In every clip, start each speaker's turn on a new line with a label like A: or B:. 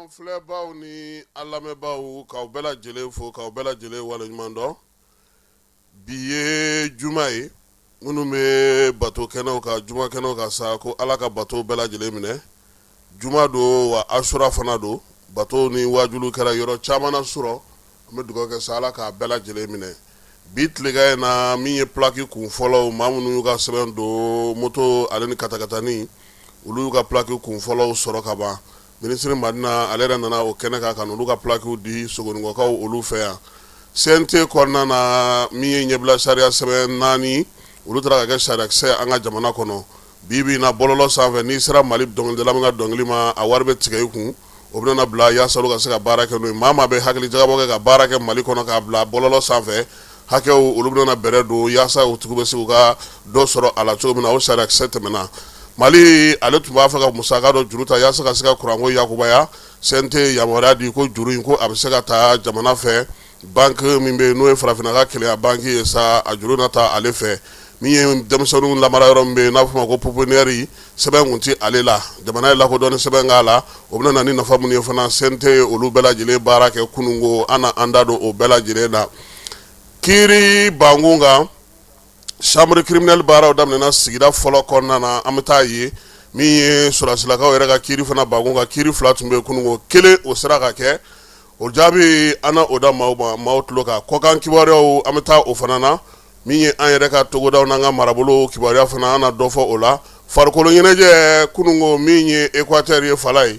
A: An filɛbaw ni an lamɛnbaaw k'aw bɛɛ lajɛlen fo k'aw bɛɛ lajɛlen waleɲuman dɔn. Bi ye juma ye minnu bɛ bato kɛnɛw kan juma kɛnɛw kan sa ko Ala ka bato bɛɛ lajɛlen minɛ. Juma don wa asura fana don. Bato ni wajulu kɛra yɔrɔ caman na sɔrɔ. An bɛ dugawu kɛ sa Ala k'a bɛɛ lajɛlen minɛ. Bi tilegan in na min ye plaki kun fɔlɔw maa minnu y'u ka sɛbɛn don moto ale ni katakatani olu y'u ka plaki kun fɔlɔw sɔrɔ ka ban. Ministre Madina ale yɛrɛ nana o kɛnɛ kan ka olu ka plakiw di Sogonikɔkaw olu fɛ yan. CNT kɔnɔna na min ye ɲɛbila sariya sɛbɛn 4 olu taara ka kɛ sariyakisɛ an ka jamana kɔnɔ. Bi na bɔlɔlɔ sanfɛ n'i sera Mali dɔnkilidala min ka dɔnkili ma a wari bɛ tigɛ i kun o bɛna bila yaasa olu ka se ka baara kɛ n'o ye. Maa bɛ hakili jagabɔ kɛ ka baara kɛ Mali kɔnɔ k'a bila bɔlɔlɔ sanfɛ hakɛw olu bɛna bɛrɛ don yaasa u tigiw bɛ se u ka dɔ sɔrɔ a la cogo min na o sariyakisɛ tɛmɛna. Mali ale tun b'a fɛ ka musaka dɔ juru ta yaasa ka se ka kuranko yakubaya. CNT yamaruya di ko juru in ko a bɛ se ka taa jamana fɛ banque min bɛ n'o ye farafinna ka keleya banque ye sa a juru na ta ale fɛ min ye denmisɛnninw lamara yɔrɔ min bɛ yen n'a fɔ ma ko pouponnière sɛbɛn kun tɛ ale la jamana ye lakodɔnni sɛbɛn k'a la o bɛna na ni nafa minnu ye fana CNT olu bɛɛ lajɛlen baara kɛ kununko an da don o bɛɛ lajɛlen na. Kiiri bankun kan chambre criminelle baaraw daminɛna sigida fɔlɔ kɔnɔna na an bɛ taa ye min ye sɔrɔsilakaw yɛrɛ ka kiiri fana bankun kan kiiri 2 tun bɛ kununko 1 o sera ka kɛ o jaabi an na o da maaw tulo kan kɔkan kibaruyaw an bɛ taa o fana na min ye an yɛrɛ ka togodaw n'an ka marabolo kibaruya fana an na dɔ fɔ o la. Farikolo ɲɛnajɛ kununko min ye Equateur ye fala ye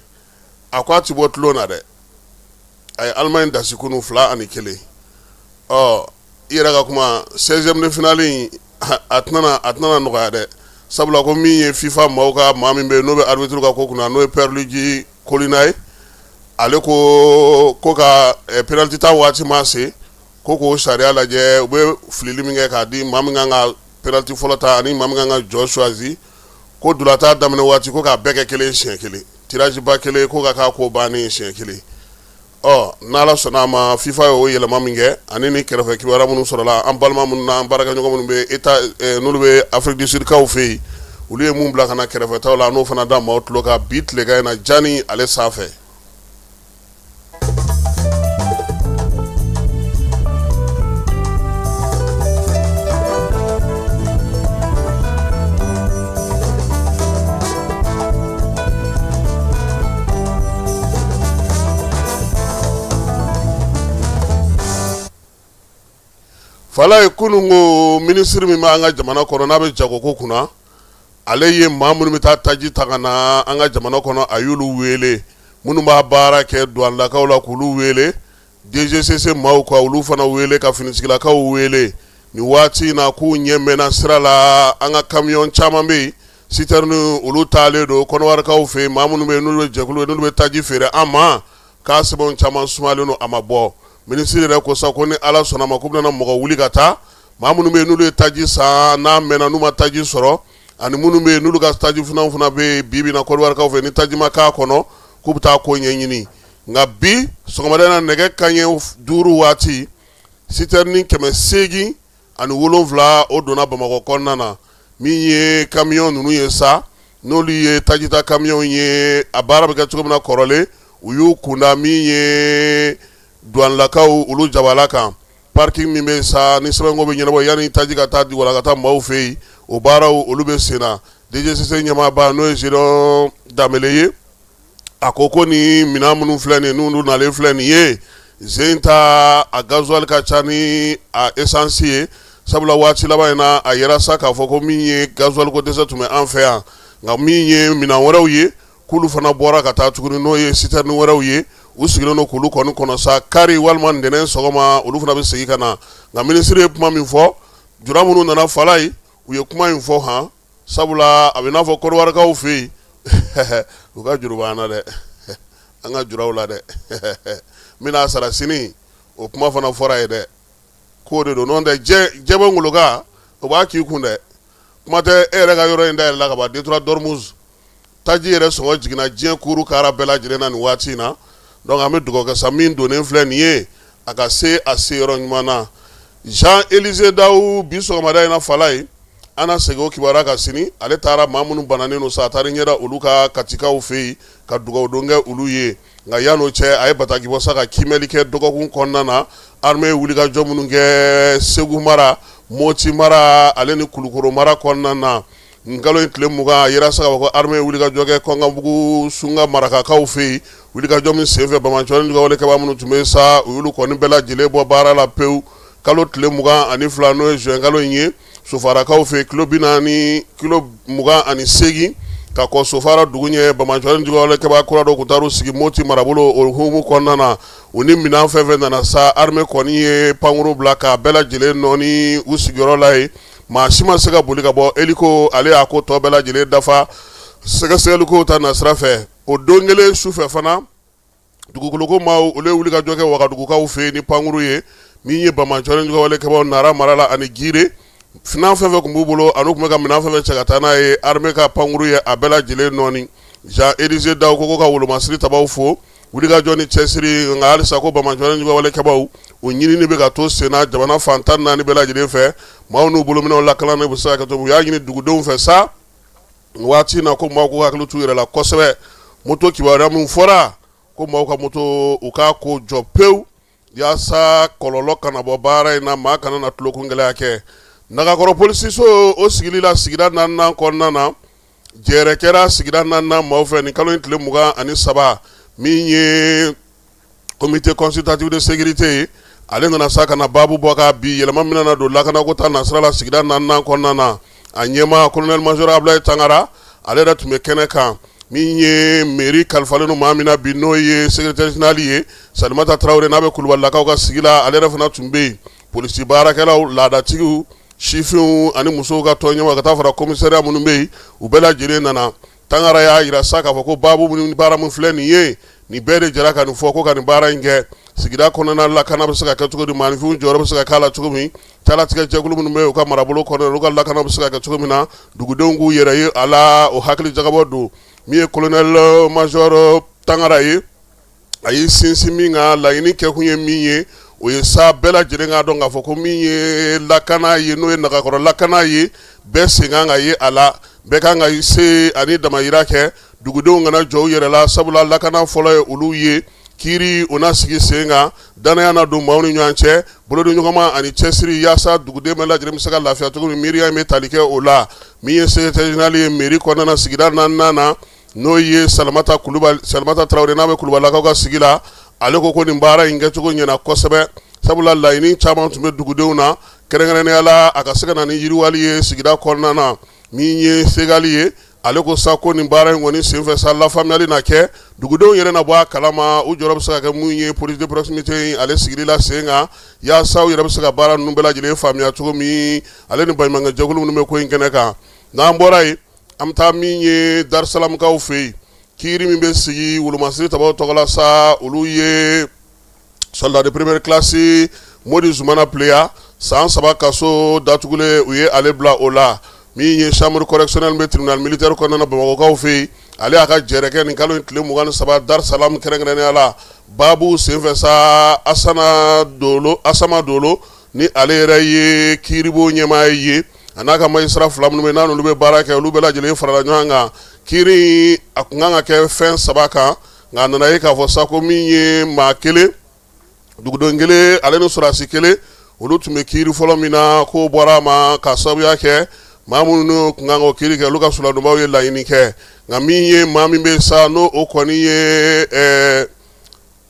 A: a ko a ti bɔ tulo na dɛ a ye Allemagne dasi kunu 2-1 i yɛrɛ ka kuma 16e de finale a tɛna nɔgɔya dɛ sabula ko min ye FIFA maaw ka maa min bɛ n'o bɛ arbitre ka ko kunna n'o ye Pierre-Luigi Collina ye ale ko ka penalty ta waati ma se ko k'o sariya lajɛ u bɛ filili min kɛ k'a di maa min kan ka penalty fɔlɔ ta ani maa min kan ka jɔ choisi ko dulata daminɛ waati ko k'a bɛɛ kɛ kelen siɲɛ kelen tirage ba kelen ko ka k'a ko bannen siɲɛ kelen. N'Ala sɔnna a ma FIFA ye o yɛlɛma min kɛ ani ni kɛrɛfɛ kibaruya minnu sɔrɔla an balima minnu n'an baarakɛɲɔgɔn minnu bɛ n'olu bɛ Afrique du Sud kaw fɛ yen olu ye mun bila ka na kɛrɛfɛtaw la n'o fana da maaw tulo kan bi tilegan in na jani ale sanfɛ. Fala ye kununko ministre min bɛ an ka jamana kɔnɔ n'a bɛ jagoko kunna ale ye maa minnu bɛ taa taji ta ka na an ka jamana kɔnɔ a y'olu wele minnu b'a baara kɛ douanelakaw la k'olu wele DGCC maaw ka olu fana wele ka finitigilakaw wele ni waati in na k'u ɲɛ mɛnna sira la an ka camion caman bɛ yen citerne olu taalen don kɔnɔwarikaw fɛ yen maa minnu bɛ yen n'olu bɛ jɛkulu n'olu bɛ taji feere an ma k'a sɛbɛnw caman sumalen don a ma bɔ. Ministre yɛrɛ ko sa ko ni Ala sɔnna ma k'u bɛna mɔgɔ wuli ka taa maa minnu bɛ yen n'olu ye taji san n'a mɛnna n'u ma taji sɔrɔ ani minnu bɛ yen n'olu ka taji funanw fana bɛ yen bi na kɔdiwarikaw fɛ ni taji ma k'a kɔnɔ k'u bɛ taa ko ɲɛɲini nka bi sɔgɔmada in na nɛgɛ kanɲɛ 5 waati citerne 807 o donna Bamakɔ kɔnɔna na min ye camion ninnu ye sa n'olu ye tajita camion ye a baara bɛ kɛ cogo min na kɔrɔlen u y'u kunda min ye douanelakaw olu jabala kan parking min bɛ sa ni sɛbɛnko bɛ ɲɛnabɔ yanni taji ka taa walakata maaw fɛ yen o baaraw olu bɛ sen na DGCC ɲɛmaaba n'o ye Gédéon Danbele ye a ko ni minɛn minnu filɛ nin ye n'olu nalen filɛ nin ye zen ta a gasoil ka ca ni a essence ye sabula waati laban in na a yɛrɛ sa k'a fɔ ko min ye gasoil ko dɛsɛ tun bɛ an fɛ yan nka min ye minɛn wɛrɛw ye k'olu fana bɔra ka taa tuguni n'o ye citerne wɛrɛw ye u sigilen don k'olu kɔnɔ sa kari walima ntɛnɛn sɔgɔma olu fana bɛ segin ka na nka ministre ye kuma min fɔ jura minnu nana fala ye u ye kuma in fɔ han sabula a bɛ n'a fɔ kɔdiwarikaw fɛ yen u ka juru b'an na dɛ an ka juraw la dɛ n bɛna sara sini o kuma fana fɔra ye dɛ k'o de don n'o tɛ jɛ bɛ ngoloka o b'a k'i kun dɛ kuma tɛ e yɛrɛ ka yɔrɔ in dayɛlɛ la ka ban Detroit Dormuz taji yɛrɛ sɔngɔ jiginna diɲɛ kuru kara bɛɛ lajɛlen na nin waati in na donc an bɛ dugawu kɛ sa min donnen filɛ nin ye a ka se a se yɔrɔ ɲuman na. Jean Élisée Dawu bi sɔgɔmada in na fala ye ana sege o kibara ka sini ale taara maa minnu bananen no sa a taara ɲɛda olu ka katikaw fɛ yen ka dugawu don kɛ olu ye nka yan'o cɛ a ye bataki bɔ sa ka kimɛli kɛ dɔgɔkun kɔnɔna na armée ye wulikajɔ minnu kɛ Segu mara Moti mara ale ni Kulukoro mara kɔnɔna na nkalo in tile 20 a yera sa ka fɔ ko armée ye wulikajɔ kɛ Kɔnkanbugu Sunga marakakaw fɛ yen wulikajɔ min senfɛ Bamakɔ ni dugawalekɛba minnu tun bɛ sa u y'olu kɔni bɛɛ lajɛlen bɔ baara la pewu kalo tile 22 n'o ye juin kalo in ye sofarakaw fɛ kilo 28 ka kɔ sofara dugu ɲɛ Bamakɔ ni dugawalekɛba kura dɔ tun taar'u sigi Moti marabolo o hukumu kɔnɔna na u ni minɛn fɛn fɛn nana sa armée kɔni ye pankuru bila k'a bɛɛ lajɛlen nɔni u sigiyɔrɔ la yen maa si ma se ka boli ka bɔ Eliko ale y'a ko tɔ bɛɛ lajɛlen dafa sɛgɛsɛgɛliko ta nasira fɛ o don kelen sufɛ fana dugukoloko maaw olu ye wulikajɔ kɛ Wagadugukaw fɛ ni pankuru ye min ye Bamakɔ ni dugawalekɛbaw Nara mara la ani Gire finan fɛn fɛn tun b'u bolo ani tun bɛ ka minɛn fɛn fɛn cɛ ka taa n'a ye armée ka pankuru ye a bɛɛ lajɛlen nɔni Jean Élisée Daw ko ka wolomasiri tabaw fo wulikajɔ ni cɛsiri nka halisa ko Bamakɔ ni dugawalekɛbaw o ɲinini bɛ ka to senna jamana fan 14 bɛɛ lajɛlen fɛ maaw n'u bolominɛw lakalannen bɛ se ka kɛ to u y'a ɲini dugudenw fɛ sa waati in na ko maaw k'u hakili t'u yɛrɛ la kosɛbɛ moto kibaruya min fɔra ko maaw ka moto u k'a ko jɔ pewu yaasa kɔlɔlɔ kana bɔ baara in na maa kana na tulokun gɛlɛya kɛ Nagakɔrɔ polisiso o sigili la sigida 4 kɔnɔna na jɛrɛ kɛra sigida 4 maaw fɛ nin kalo in tile 23 min ye comité consultatif de sécurité ye ale nana sa kana babu bɔ ka bi yɛlɛma min na don lakanako ta nasira la sigida 4 kɔnɔna na a ɲɛma colonel major Ablaye Tangara ale yɛrɛ tun bɛ kɛnɛ kan min ye mairie kalifalen no maa min na bi n'o ye secrétaire général ye Salimata Traoré n'a bɛ Kulubalilakaw ka sigi la ale yɛrɛ fana tun bɛ yen polisi baarakɛlaw laadatigiw sifinw ani musow ka tɔnɲɛma ka taa fara commissariat minnu bɛ yen u bɛɛ lajɛlen nana Tangara y'a yira sa k'a fɔ ko babu ni baara min filɛ nin ye nin bɛɛ de jɛra ka nin fɔ ko ka nin baara in kɛ sigida kɔnɔna lakana bɛ se ka kɛ cogo di maaninfinw jɔyɔrɔ bɛ se ka k'a la cogo min calatigɛ jɛkulu minnu bɛ yen u ka marabolo kɔnɔna olu ka lakana bɛ se ka kɛ cogo min na dugudenw k'u yɛrɛ ye a la o hakili jagabɔ don min ye colonel major Tangara ye a y'i sinsin min kan laɲini kɛkun ye min ye o ye sa bɛɛ lajɛlen k'a dɔn k'a fɔ ko min ye lakana ye n'o ye Nagakɔrɔ lakana ye bɛɛ sen kan ka ye a la bɛɛ kan ka se ani damayira kɛ dugudenw kana jɔ u yɛrɛ la sabula lakana fɔlɔ ye olu ye kiiri o na sigi sen kan danaya na don maaw ni ɲɔgɔn cɛ bolodiɲɔgɔnma ani cɛsiri yaasa duguden bɛɛ lajɛlen bɛ se ka lafiya cogo min miiriya in bɛ tali kɛ o la min ye secrétaire général ye mairie kɔnɔna na sigida 4 na n'o ye Salimata Traoré n'a bɛ Kulubalilakaw ka sigi la ale ko nin baara in kɛcogo ɲɛna kosɛbɛ sabula laɲini caman tun bɛ dugudenw na kɛrɛnkɛrɛnnenya la a ka se ka na ni yiriwali ye sigida kɔnɔna na min ye segali ye ale ko sa ko nin baara in kɔni senfɛ sa lafaamuyali na kɛ dugudenw yɛrɛ na bɔ a kalama u jɔyɔrɔ bɛ se ka kɛ mun ye police de proximité ale sigili la sen kan yaasa u yɛrɛ bɛ se ka baara ninnu bɛɛ lajɛlen faamuya cogo min ale ni baɲumankɛ jɛkulu minnu bɛ ko in kɛnɛ kan n'an bɔra yen an bɛ taa min ye Darusalamkaw fɛ yen kiiri min bɛ sigi wolomasiri tabaw tɔgɔ la sa olu ye soldat de première classe Modi Zumana Pleya san 3 kaso datugulen u ye ale bila o la min ye chambre correctionnelle bɛ tribunal militaire kɔnɔna na Bamakɔkaw fɛ yen ale y'a ka jɛrɛ kɛ nin kalo in tile 23 Darusalam kɛrɛnkɛrɛnnenya la babu senfɛ sa Asama Dolo ni ale yɛrɛ ye kiiribo ɲɛmaa ye a n'a ka magistrat 2 minnu bɛ yen n'olu bɛ baara kɛ olu bɛɛ lajɛlen farala ɲɔgɔn kan kiiri a kun kan ka kɛ fɛn 3 kan nka a nana ye k'a fɔ sa ko min ye maa kelen duguden kelen ale ni sɔrɔdasi kelen olu tun bɛ kiiri fɔlɔ min na k'o bɔra a ma ka sababuya kɛ maa minnu kun kan ka o kiiri kɛ olu ka suladonbaw ye laɲini kɛ nka min ye maa min bɛ sa n'o o kɔni ye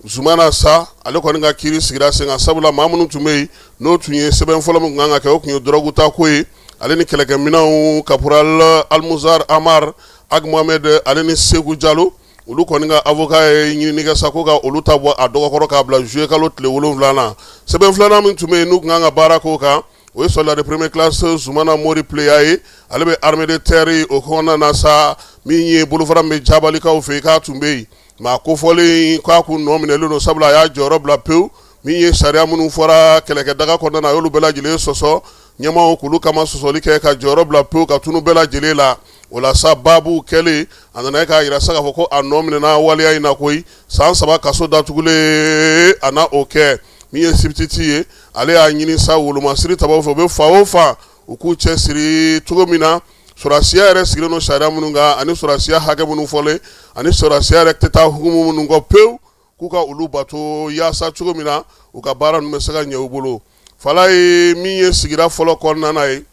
A: Zumana sa ale kɔni ka kiiri sigira sen kan sabula maa minnu tun bɛ yen n'o tun ye sɛbɛn fɔlɔ min kun kan ka kɛ o tun ye dɔrɔgu ta ko ye ale ni kɛlɛkɛminɛnw Kapural Almuzar Amar Ag Mohamed ale ni Segu Jalo olu kɔni ka avocat ye ɲinini kɛ sa ko ka olu ta bɔ a dɔgɔkɔrɔ k'a bila juillet kalo tile 7 na sɛbɛn filanan min tun bɛ yen n'u kun kan ka baara k'o kan o ye soldat de première classe Zumana Mori Pleya ye ale bɛ armée de terre ye o kɔnɔna na sa min ye bolofara min bɛ Jabalikaw fɛ yen k'a tun bɛ yen maa kofɔlen k'a kun nɔ minɛlen don sabula a y'a jɔyɔrɔ bila pewu min ye sariya minnu fɔra kɛlɛkɛdaga kɔnɔna na a y'olu bɛɛ lajɛlen sɔsɔ ɲɛmaaw k'olu kama sɔsɔli kɛ ka jɔyɔrɔ bila pewu ka tunu bɛɛ lajɛlen la o la sa babu kɛlen a nana k'a yira sa k'a fɔ ko a nɔ minɛna waleya in na koyi san 3 kaso datugulen a na o kɛ min ye sibititi ye ale y'a ɲini sa wolomasiri tabaw fɛ u bɛ fa o fa u k'u cɛsiri cogo min na sɔrɔdasiya yɛrɛ sigilen don sariya minnu kan ani sɔrɔdasiya hakɛ minnu fɔlen ani sɔrɔdasiya yɛrɛ tɛ taa hukumu minnu kɔ pewu k'u ka olu bato yaasa cogo min na u ka baara ninnu bɛ se ka ɲɛ u bolo. Fala ye min ye sigira fɔlɔ kɔnɔna na ye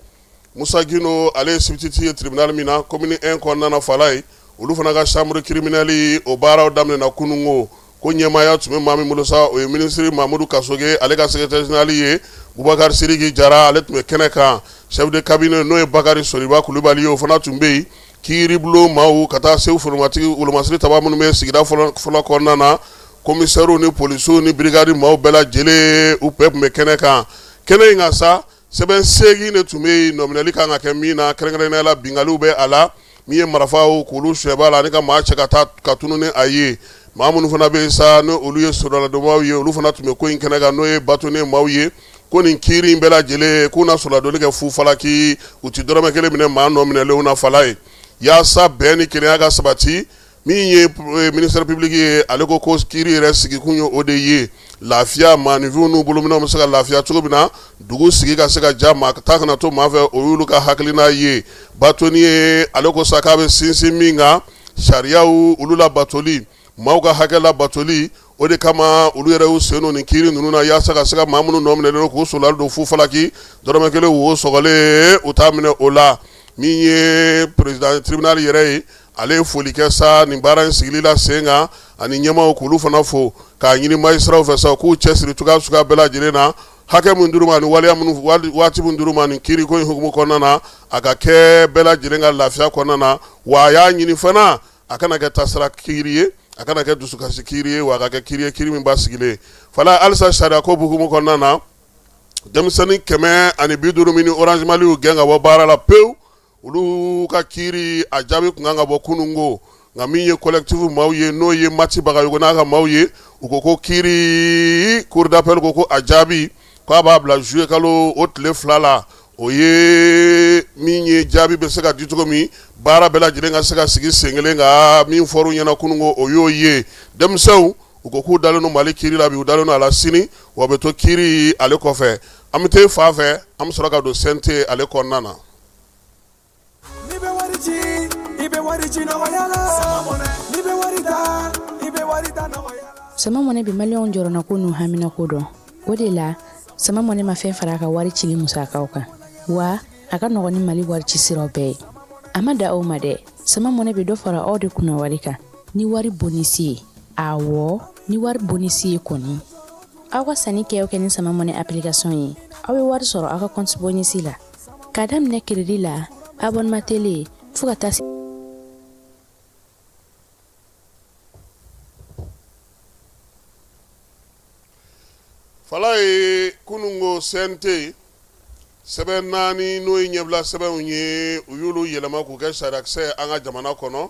A: Musa Gino ale ye substitut ye tribunal min na commune 1 kɔnɔna na Fala ye olu fana ka chambre criminelle o baaraw daminɛna kunungo ko ɲɛmaaya tun bɛ maa min bolo sa o ye ministre Mamadou Kasoge ale ka secrétaire général ye Boubacar Sidiki Jara ale tun bɛ kɛnɛ kan chef de cabinet n'o ye Bakari Soriba Kulibali ye o fana tun bɛ yen kiiribulon maaw ka taa Seku Foromatigi wolomasiri taba minnu bɛ sigida fɔlɔ kɔnɔna na commissaires ni policiers ni brigade maaw bɛɛ lajɛlen u bɛɛ tun bɛ kɛnɛ kan kɛnɛ in kan sa sɛbɛn 8 de tun bɛ yen nominali kan ka kɛ min na kɛrɛnkɛrɛnnenya la bingaliw bɛ a la min ye marifaw k'olu suɲɛba la ani ka maa cɛ ka taa ka tunu ni a ye maa minnu fana bɛ yen sa ni olu ye sɔrɔladonbaw ye olu fana tun bɛ ko in kɛnɛ kan n'o ye batonen maaw ye ko nin kiiri in bɛɛ lajɛlen k'u na sɔrɔladonni kɛ fu falaki u ti dɔrɔmɛ kelen minɛ maa nɔminɛlenw na Fala ye yaasa bɛn ni kelenya ka sabati min ye ministère public ye ale ko kiiri yɛrɛ sigikun ye o de ye lafiya maaninfinw n'u bolominɛw bɛ se ka lafiya cogo min na dugu sigi ka se ka ja maa ta kana to maa fɛ o y'olu ka hakilina ye batoni ye ale ko sa k'a bɛ sinsin min kan sariyaw olu la batoli maaw ka hakɛ la batoli o de kama olu yɛrɛ y'u sen don nin kiiri ninnu na yaasa ka se ka maa minnu nɔminɛlen k'u solali don fu falaki dɔrɔmɛ kelen wo sɔgɔlen u t'a minɛ o la min ye président tribunal yɛrɛ ye ale ye foli kɛ sa nin baara in sigili la sen kan ani ɲɛmaw k'olu fana fo k'a ɲini magistraw fɛ sa k'u cɛsiri cogoya suguya bɛɛ lajɛlen na hakɛ min dir'u ma ani waleya minnu waati min dir'u ma nin kiiri ko in hukumu kɔnɔna na a ka kɛ bɛɛ lajɛlen ka lafiya kɔnɔna na wa a y'a ɲini fana a kana kɛ tasira kiiri ye a kana kɛ dusukasi kiiri ye wa a ka kɛ kiiri ye kiiri min b'a sigilen Fala halisa sariya ko hukumu kɔnɔna na denmisɛnnin 150 min ni Orange Mali y'u gɛn ka bɔ baara la pewu olu ka kiiri a jaabi kun kan ka bɔ kunungo nka min ye collectif maaw ye n'o ye Mati Bagayogo n'a ka maaw ye u ko ko kiiri cour d'appel ko ko a jaabi k'a b'a bila juillet kalo o tile 2 la o ye min ye jaabi bɛ se ka di cogo min baara bɛɛ lajɛlen ka se ka sigi sen kelen ka min fɔr'u ɲɛna kunungo o y'o ye denmisɛnw u ko k'u dalen don Mali kiiri la bi u dalen don a la sini wa bɛ to kiiri ale kɔfɛ an bɛ taa fan fɛ an bɛ sɔrɔ ka don CNT ale kɔnɔna na.
B: Sama mɔnɛ bi maliyɛnw jɔrɔna ko n'u hamina ko dɔn o de la sama mɔnɛ ma fɛn fara a ka wari cili musakaw kan wa a ka nɔgɔn ni Mali wari ci siraw bɛɛ ye a ma da aw ma dɛ sama mɔnɛ bi dɔ fara aw de kunna wari kan ni wari bonisi ye awɔ ni wari bonisi ye kɔni aw ka sanni kɛ ni sama mɔnɛ application ye aw bɛ wari sɔrɔ aw ka compte bonisi la k'a daminɛ crédit la abonnement télé fo ka taa
A: Fala ye kunungo CNT sɛbɛn 4 n'o ye ɲɛbila sɛbɛnw ye u y'olu yɛlɛma k'u kɛ sariyakisɛ an ka jamana kɔnɔ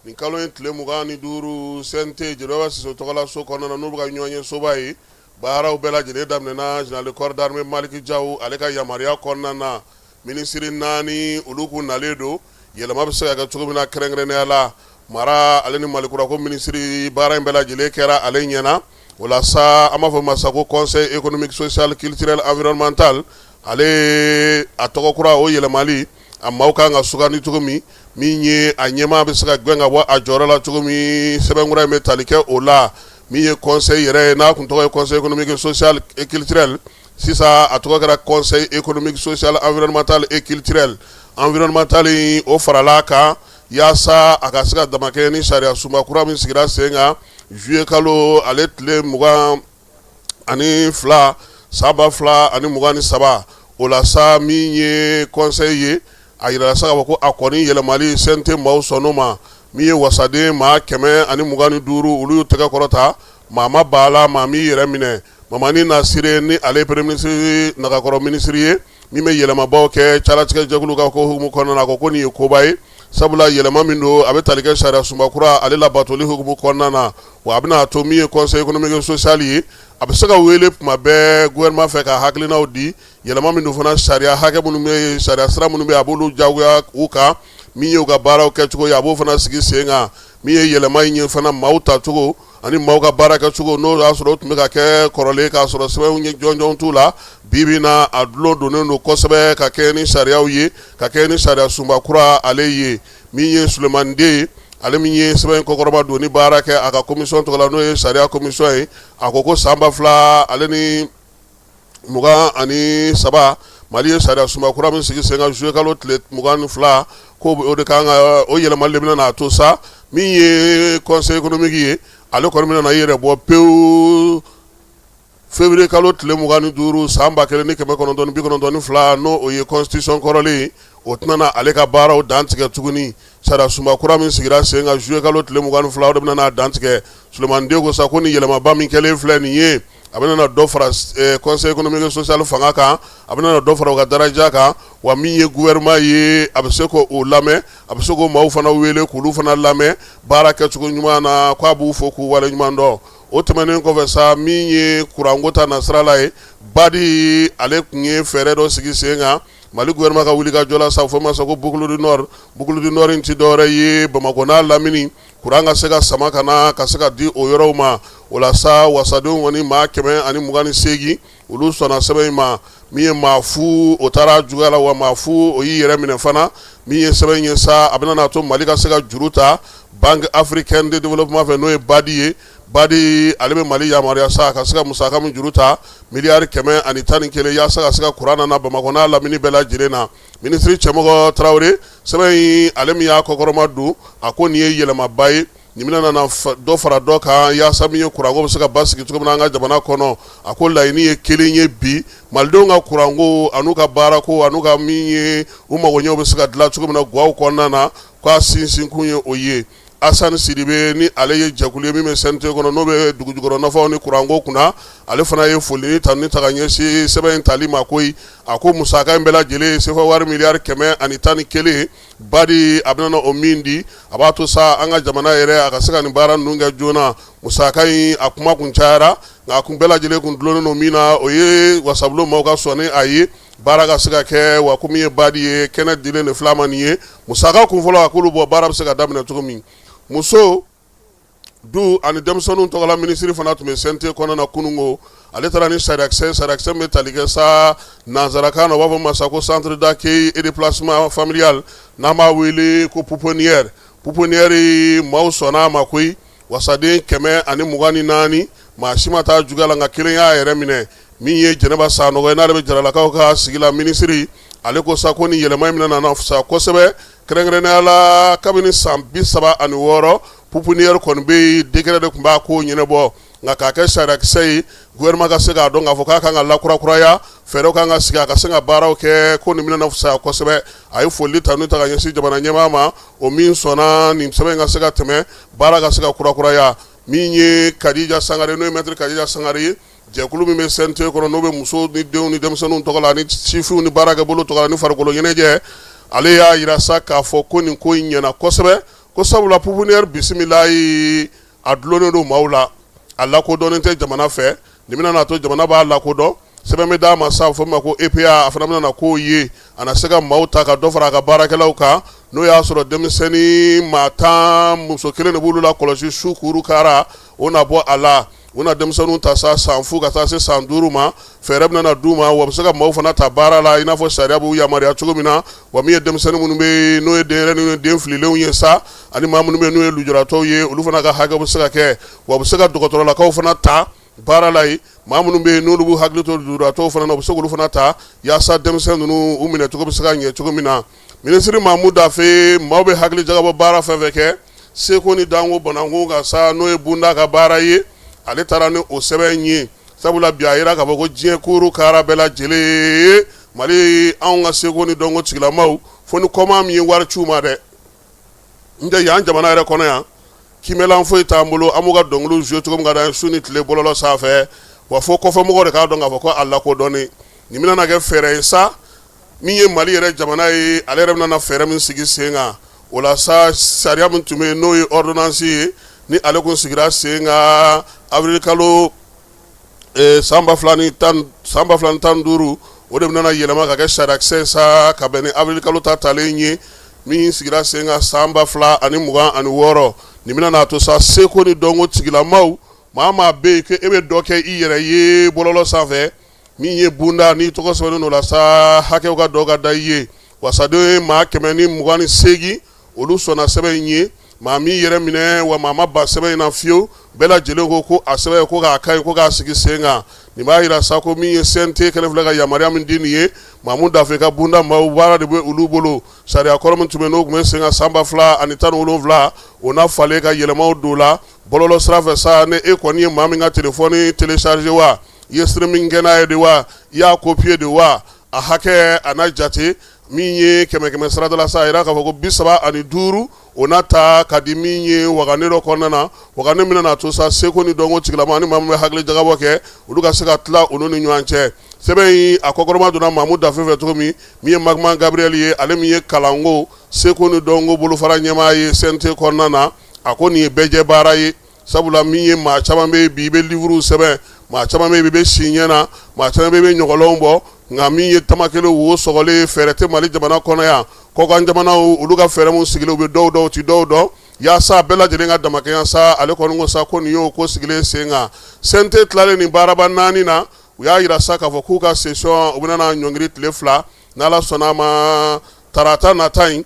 A: nin kalo in tile 25 CNT Jeliba Siso tɔgɔla so kɔnɔna na n'u bɛ ka ɲɔgɔn ye soba ye baaraw bɛɛ lajɛlen daminɛna général de corps d'armée Maliki Jaw ale ka yamaruya kɔnɔna na ministre 4 olu kun nalen don yɛlɛma bɛ se ka kɛ cogo min na kɛrɛnkɛrɛnnenya la mara ale ni Malikura ko ministre baara in bɛɛ lajɛlen kɛra ale ɲɛna o la sa an b'a fɔ ma sa ko conseil économique social culturel environnemental ale a tɔgɔ kura o yɛlɛmali a maaw kan ka sugandi cogo min ye a ɲɛmaa bɛ se ka gɛn ka bɔ a jɔyɔrɔ la cogo min sɛbɛnkura in bɛ tali kɛ o la min ye conseil yɛrɛ ye n'a kun tɔgɔ ye conseil économique social et culturel sisan a tɔgɔ kɛra conseil économique social environnemental et culturel environnemental o farala kan yaasa a ka se ka damakɛ ni sariya sunba kura min sigira sen kan juillet kalo ale tile 22 san 2023 o la sa min ye conseil ye a yirala sa ka fɔ ko a kɔni yɛlɛmali CNT maaw sɔnn'o ma min ye wasaden maa 125 olu y'u tɛgɛ kɔrɔta maa ma b'a la maa min yɛrɛ minɛ Mamani Nasire ni ale premier ministre nakakɔrɔ ministre ye min bɛ yɛlɛmabaw kɛ calatigɛ jɛkulu ka ko hukumu kɔnɔna na ko nin ye koba ye sabula yɛlɛma min don a bɛ tali kɛ sariya sunbakura ale la batoli hukumu kɔnɔna na wa a bɛna to min ye conseil économique social ye a bɛ se ka wele tuma bɛɛ gouvernement fɛ ka hakilinaw di yɛlɛma min don fana sariya hakɛ minnu bɛ sariya sira minnu bɛ a b'olu jagoya u kan min ye u ka baaraw kɛcogo ye a b'o fana sigi sen kan min ye yɛlɛma in ye fana maaw tacogo ani maaw ka baara kɛcogo n'o y'a sɔrɔ o tun bɛ ka kɛ kɔrɔlen k'a sɔrɔ sɛbɛnw ye jɔnjɔn t'u la bibi na a dulon donnen don kosɛbɛ ka kɛ ni sariyaw ye ka kɛ ni sariya sunba kura ale ye min ye Sulemani Den ye ale min ye sɛbɛn kɔkɔrɔba don ni baara kɛ a ka commission tɔgɔ la n'o ye sariya commission ye a ko san 2000 ale ni 23 Mali ye sariya sunba kura min sigi sen kan juillet kalo tile 22 ko o de kan ka o yɛlɛmali de bɛna to sa min ye conseil économique ye ale kɔni bɛna yɛrɛ bɔ pewu février kalo tile 25 san 1992 n'o o ye constitution kɔrɔlen ye o tɛna ale ka baaraw dantigɛ tuguni sariya sunba kura min sigira sen kan juillet kalo tile 22 o de bɛna dantigɛ Sulemani Den ko sa ko ni yɛlɛmaba min kɛlen filɛ nin ye a bɛna dɔ fara conseil économique et social fanga kan a bɛna dɔ fara u ka daraja kan wa min ye gouvernement ye a bɛ se k'o lamɛn a bɛ se k'o maaw fana wele k'olu fana lamɛn baara kɛcogo ɲuman na k'a b'u fo k'u waleɲuman dɔn o tɛmɛnen kɔfɛ sa min ye kuranko ta nasirala ye Badi ale tun ye fɛɛrɛ dɔ sigi sen kan Mali gouvernement ka wuli ka jɔ la sa fɔ ma sa ko Boucles du Nord in ti dɔwɛrɛ ye Bamakɔ n'a lamini kuran ka se ka sama ka na ka se ka di o yɔrɔw ma o la sa wasadenw kɔni maa 128 olu sɔnna sɛbɛn in ma min ye maa fu o taara juguya la wa maa fu o y'i yɛrɛ minɛ fana min ye sɛbɛn in ye sa a bɛna to Mali ka se ka juru ta Banque africaine de développement fɛ n'o ye Badi ye Badi ale bɛ Mali yamaruya sa ka se ka musaka min juru ta miliyari 111 yaasa ka se ka kuran nana Bamakɔ n'a lamini bɛɛ lajɛlen na ministre Cɛmɔgɔ Tarawele sɛbɛn in ale min y'a kɔkɔrɔma don a ko nin ye yɛlɛmaba ye nin bɛna na dɔ fara dɔ kan yaasa min ye kuranko bɛ se ka basigi cogo min na an ka jamana kɔnɔ a ko laɲini ye kelen ye bi malidenw ka kuranko an'u ka baarako an'u ka min ye u magoɲɛw bɛ se ka dilan cogo min na guwaw kɔnɔna na k'a sinsin kun ye o ye Assane Sidibe ni ale ye jɛkulu ye min bɛ CNT kɔnɔ n'o bɛ dugujukɔrɔ nafaw ni kuranko kunna ale fana ye foli ta ni ta ka ɲɛsin sɛbɛn in tali ma koyi a ko musaka in bɛɛ lajɛlen sefa wari miliyari 111 Badi a bɛna o min di a b'a to sa an ka jamana yɛrɛ a ka se ka nin baara ninnu kɛ joona musaka in a kuma kun cayara nka a kun bɛɛ lajɛlen kun dulonnen don min na o ye wasabulon maaw ka sɔn ni a ye baara ka se ka kɛ wa ko min ye Badi ye kɛnɛ dilen de fila ma nin ye musaka kun fɔlɔ a k'olu bɔ baara bɛ se ka daminɛ cogo min muso du ani denmisɛnninw tɔgɔla ministre fana tun bɛ CNT kɔnɔna na kunungo ale taara ni sarakisɛ bɛ tali kɛ sa nanzarakan na u b'a fɔ ma sa ko centre d'accueil et de placement familial n'an b'a wele ko pouponnière maaw sɔnna a ma koyi wasaden 124 maa si ma taa juguya la nka kelen y'a yɛrɛ minɛ min ye Jɛnɛba Sanɔgɔ ye n'ale bɛ jaralakaw ka sigi la ministre ale ko sa ko ni yɛlɛma in bɛna na fisa kosɛbɛ kɛrɛnkɛrɛnnenya la kabini san 36 pouponnière kɔni bɛ yen décret de tun b'a ko ɲɛnabɔ nka k'a kɛ sariyakisɛ ye gouvernement ka se k'a dɔn k'a fɔ k'a kan ka lakurakuraya fɛɛrɛw kan ka sigi a ka se ka baaraw kɛ ko nin bɛna fisa kosɛbɛ a ye foli ta n'u ta ka ɲɛsin jamana ɲɛmaa ma o min sɔnna nin sɛbɛn ka se ka tɛmɛ baara ka se ka kurakuraya min ye Kadija Sangare n'o ye maître Kadija Sangare ye jɛkulu min bɛ CNT kɔnɔ n'o bɛ muso ni denw ni denmisɛnninw tɔgɔ la ni sifinw ni baarakɛbolo tɔgɔ la ni farikolo ɲɛnajɛ ale y'a jira sa k'a fɔ ko nin ko in ɲɛna kosɛbɛ ko sabula pouponnière bisimilayi a dulonnen don maaw la a lakodɔnnen tɛ jamana fɛ nin bɛna na to jamana b'a lakodɔn sɛbɛn bɛ d'a ma sa fɔ ma ko EPA a fana bɛna na k'o ye a na se ka maaw ta ka dɔ fara a ka baarakɛlaw kan n'o y'a sɔrɔ denmisɛnnin maa 10 muso kelen de b'olu la kɔlɔsi su kuru kara o na bɔ a la u na denmisɛnninw ta sa san fu ka taa se san 5 ma fɛɛrɛ bɛna na d'u ma wa bɛ se ka maaw fana ta baara la i n'a fɔ sariya b'u yamaruya cogo min na wa min ye denmisɛnnin minnu bɛ n'o ye denyɛrɛnin ni den fililenw ye sa ani maa minnu bɛ n'o ye lujuratɔw ye olu fana ka hakɛ bɛ se ka kɛ wa bɛ se ka dɔgɔtɔrɔlakaw fana ta baara la yen maa minnu bɛ yen n'olu b'u hakili to lujuratɔw fana na u bɛ se k'olu fana ta yaasa denmisɛnnin ninnu u minɛ cogo bɛ se ka ɲɛ cogo min na minisiri Mahamudu Dafe maaw bɛ hakili jagabɔ baara fɛn fɛn kɛ seko ni danko bananko ka sa n'o ye bunda ka baara ye ale taara ni o sɛbɛn ye sabula bi a yira k'a fɔ ko diɲɛ kuru kara bɛɛ lajɛlen Mali anw ka seko ni dɔnko tigilamaw fo ni kɔma min ye wari c'u ma dɛ n tɛ yan jamana yɛrɛ kɔnɔ yan kimɛlan foyi t'an bolo an b'u ka dɔnkiliw jouer cogo min ka d'an ye su ni tile bɔlɔlɔ sanfɛ wa fo kɔfɛmɔgɔw de k'a dɔn k'a fɔ ko a lakodɔnnen nin bɛna kɛ fɛɛrɛ ye sa min ye Mali yɛrɛ jamana ye ale yɛrɛ bɛna fɛɛrɛ min sigi sen kan o la sa sariya min tun bɛ yen n'o ye ordonnance ye ni ale kun sigira sen kan avril kalo san 2015 o de bɛna yɛlɛma ka kɛ sariyakisɛ sa ka bɛn ni avril kalo ta talen ye min sigira sen kan san 2026 nin bɛna n'a to sa seko ni dɔnko tigilamaw maa maa bɛ yen ko e bɛ dɔ kɛ i yɛrɛ ye bɔlɔlɔ sanfɛ min ye bunda n'i tɔgɔ sɛbɛnnen don la sa hakɛw ka dɔ ka da i ye wasaden maa 128 olu sɔnna sɛbɛn in ye maa min yɛrɛ minɛ wa maa ma ba sɛbɛn in na fiyewu bɛɛ lajɛlen ko a sɛbɛn ko k'a kaɲi ko k'a sigi sen kan nin b'a yira sa ko min ye CNT kɛlen filɛ ka yamaruya min di nin ye Mamu Dafe ka bunda maaw baara de bɛ olu bolo sariya kɔrɔ min tun bɛ n'o tun bɛ sen kan san 2017 o n'a falen ka yɛlɛmaw don la bɔlɔlɔ sira fɛ sa ne e kɔni ye maa min ka telefɔni télécharger wa i ye streaming kɛ n'a ye de wa i y'a copier de wa a hakɛ a n'a jate min ye 100 sira da la sa a yira k'a fɔ ko 35 o n'a ta ka di min ye wagane dɔ kɔnɔna na wagane min na to sa seko ni dɔnko tigilama ani maa min bɛ hakili jagabɔ kɛ olu ka se ka tila olu ni ɲɔgɔn cɛ sɛbɛn in a kɔkɔrɔma donna Mamu Dafe fɛ cogo min ye Magman Gabriel ye ale min ye kalanko seko ni dɔnko bolofara ɲɛmaa ye CNT kɔnɔna na a ko nin ye bɛɛjɛ baara ye sabula min ye maa caman bɛ bi i bɛ livre sɛbɛn maa caman bɛ i bɛ si ɲɛna maa caman bɛ i bɛ ɲɔgɔlɔnw bɔ nka min ye tamakelen wo sɔgɔlen fɛɛrɛ tɛ Mali jamana kɔnɔ yan kɔkan jamanaw olu ka fɛɛrɛ mun sigilen u bɛ dɔw ti dɔw dɔn yaasa bɛɛ lajɛlen ka damakɛnya sa ale kɔni ko sa ko nin y'o ko sigilen sen kan CNT tilalen nin baaraba 4 na u y'a yira sa k'a fɔ k'u ka session u bɛna na ɲɔngiri tile 2 n'Ala sɔnna a ma tarata nata in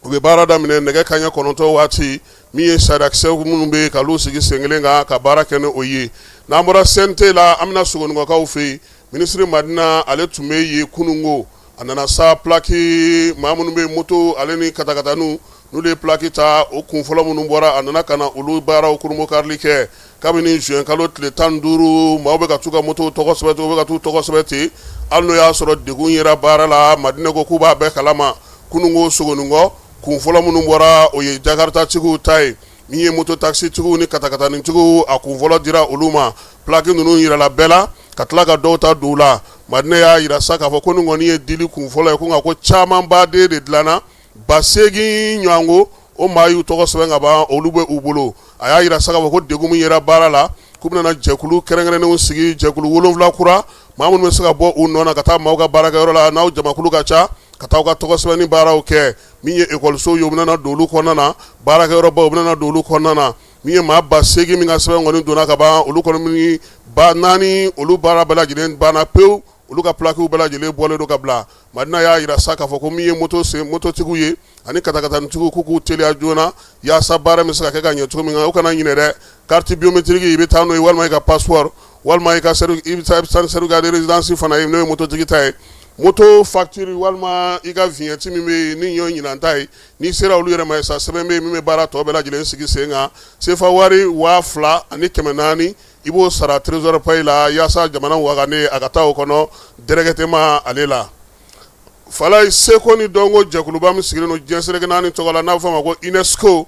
A: u bɛ baara daminɛ nɛgɛ kaɲɛ 9 waati min ye sariyakisɛ minnu bɛ k'olu sigi sen kelen kan ka baara kɛ ni o ye n'an bɔra CNT la an bɛna sogonikɔkaw fɛ yen minisiri Madina ale tun bɛ yen kununko a nana sa plaki maa minnu bɛ moto ale ni katakatanu n'olu ye plaki ta o kun fɔlɔ minnu bɔra a nana ka na olu baaraw kurumo karili kɛ kabini juin kalo tile 15 maaw bɛ ka t'u ka moto tɔgɔ sɛbɛn u bɛ ka t'u tɔgɔ sɛbɛn ten hali n'o y'a sɔrɔ degun yera baara la Madina ko k'u b'a bɛɛ kalama kununko sogonikɔ kun fɔlɔ minnu bɔra o ye Jakarta tigiw ta ye min ye moto taxi tigiw ni katakatani tigiw a kun fɔlɔ dira olu ma plaki ninnu yirala bɛɛ la ka tila ka dɔw ta don u la Madina y'a yira sa k'a fɔ ko nin kɔni ye dili kun fɔlɔ ye ko nka ko caman baden de dilanna ba 8 ɲɔgɔnko o maa y'u tɔgɔ sɛbɛn ka ban olu bɛ u bolo a y'a yira sa k'a fɔ ko degun min yera baara la k'u bɛna jɛkulu kɛrɛnkɛrɛnnenw sigi jɛkulu 7 kura maa minnu bɛ se ka bɔ u nɔ na ka taa maaw ka baarakɛyɔrɔ la n'aw jamakulu ka ca ka taa u ka tɔgɔ sɛbɛnni baaraw kɛ min ye ekɔlisow ye u bɛna don olu kɔnɔna na baarakɛyɔrɔbaw u bɛna don olu kɔnɔna na min ye maa ba 8 min ka sɛbɛn kɔni donna ka ban olu kɔni min ba 4 olu baara bɛɛ lajɛlen banna pewu olu ka plakiw bɛɛ lajɛlen bɔlen don ka bila Madina y'a yira sa k'a fɔ ko min ye mototigiw ye ani katakatanitigiw k'u teliya joona yaasa baara min se ka kɛ ka ɲɛ cogo min kan u kana ɲinɛ dɛ carte biométrique i bɛ taa n'o ye walima i ka passeport walima i ka certificat de résidence fana ye n'o ye mototigi ta ye moto facture walima i ka vignette min bɛ yen ni y'o ɲinan ta ye n'i sera olu yɛrɛ ma sa sɛbɛn bɛ yen min bɛ baara tɔ bɛɛ lajɛlen sigi sen kan CFA wari 2000 ani 400 i b'o sara trésor paye la yaasa jamana wagane a ka taa o kɔnɔ dɛrɛgɛtɛma ale la fala seko ni dɔnko jɛkuluba min sigilen don diɲɛ seleke 4 tɔgɔ la n'a bɛ fɔ a ma ko UNESCO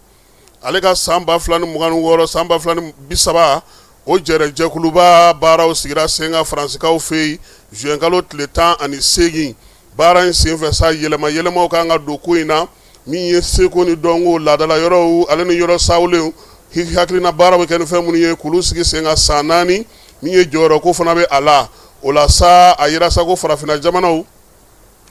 A: ale ka san 2026 san 2030 o jɛkuluba baaraw sigira sen kan faransikaw fɛ yen juin kalo tile 18 baara in senfɛ sa yɛlɛmaw kan ka don ko in na min ye seko ni dɔnko laadala yɔrɔw ale ni yɔrɔ sawulenw hakilina baara bɛ kɛ ni fɛn minnu ye k'olu sigi sen kan san 4 min ye jɔyɔrɔ ko fana bɛ a la o la sa a yira sa ko farafinna jamanaw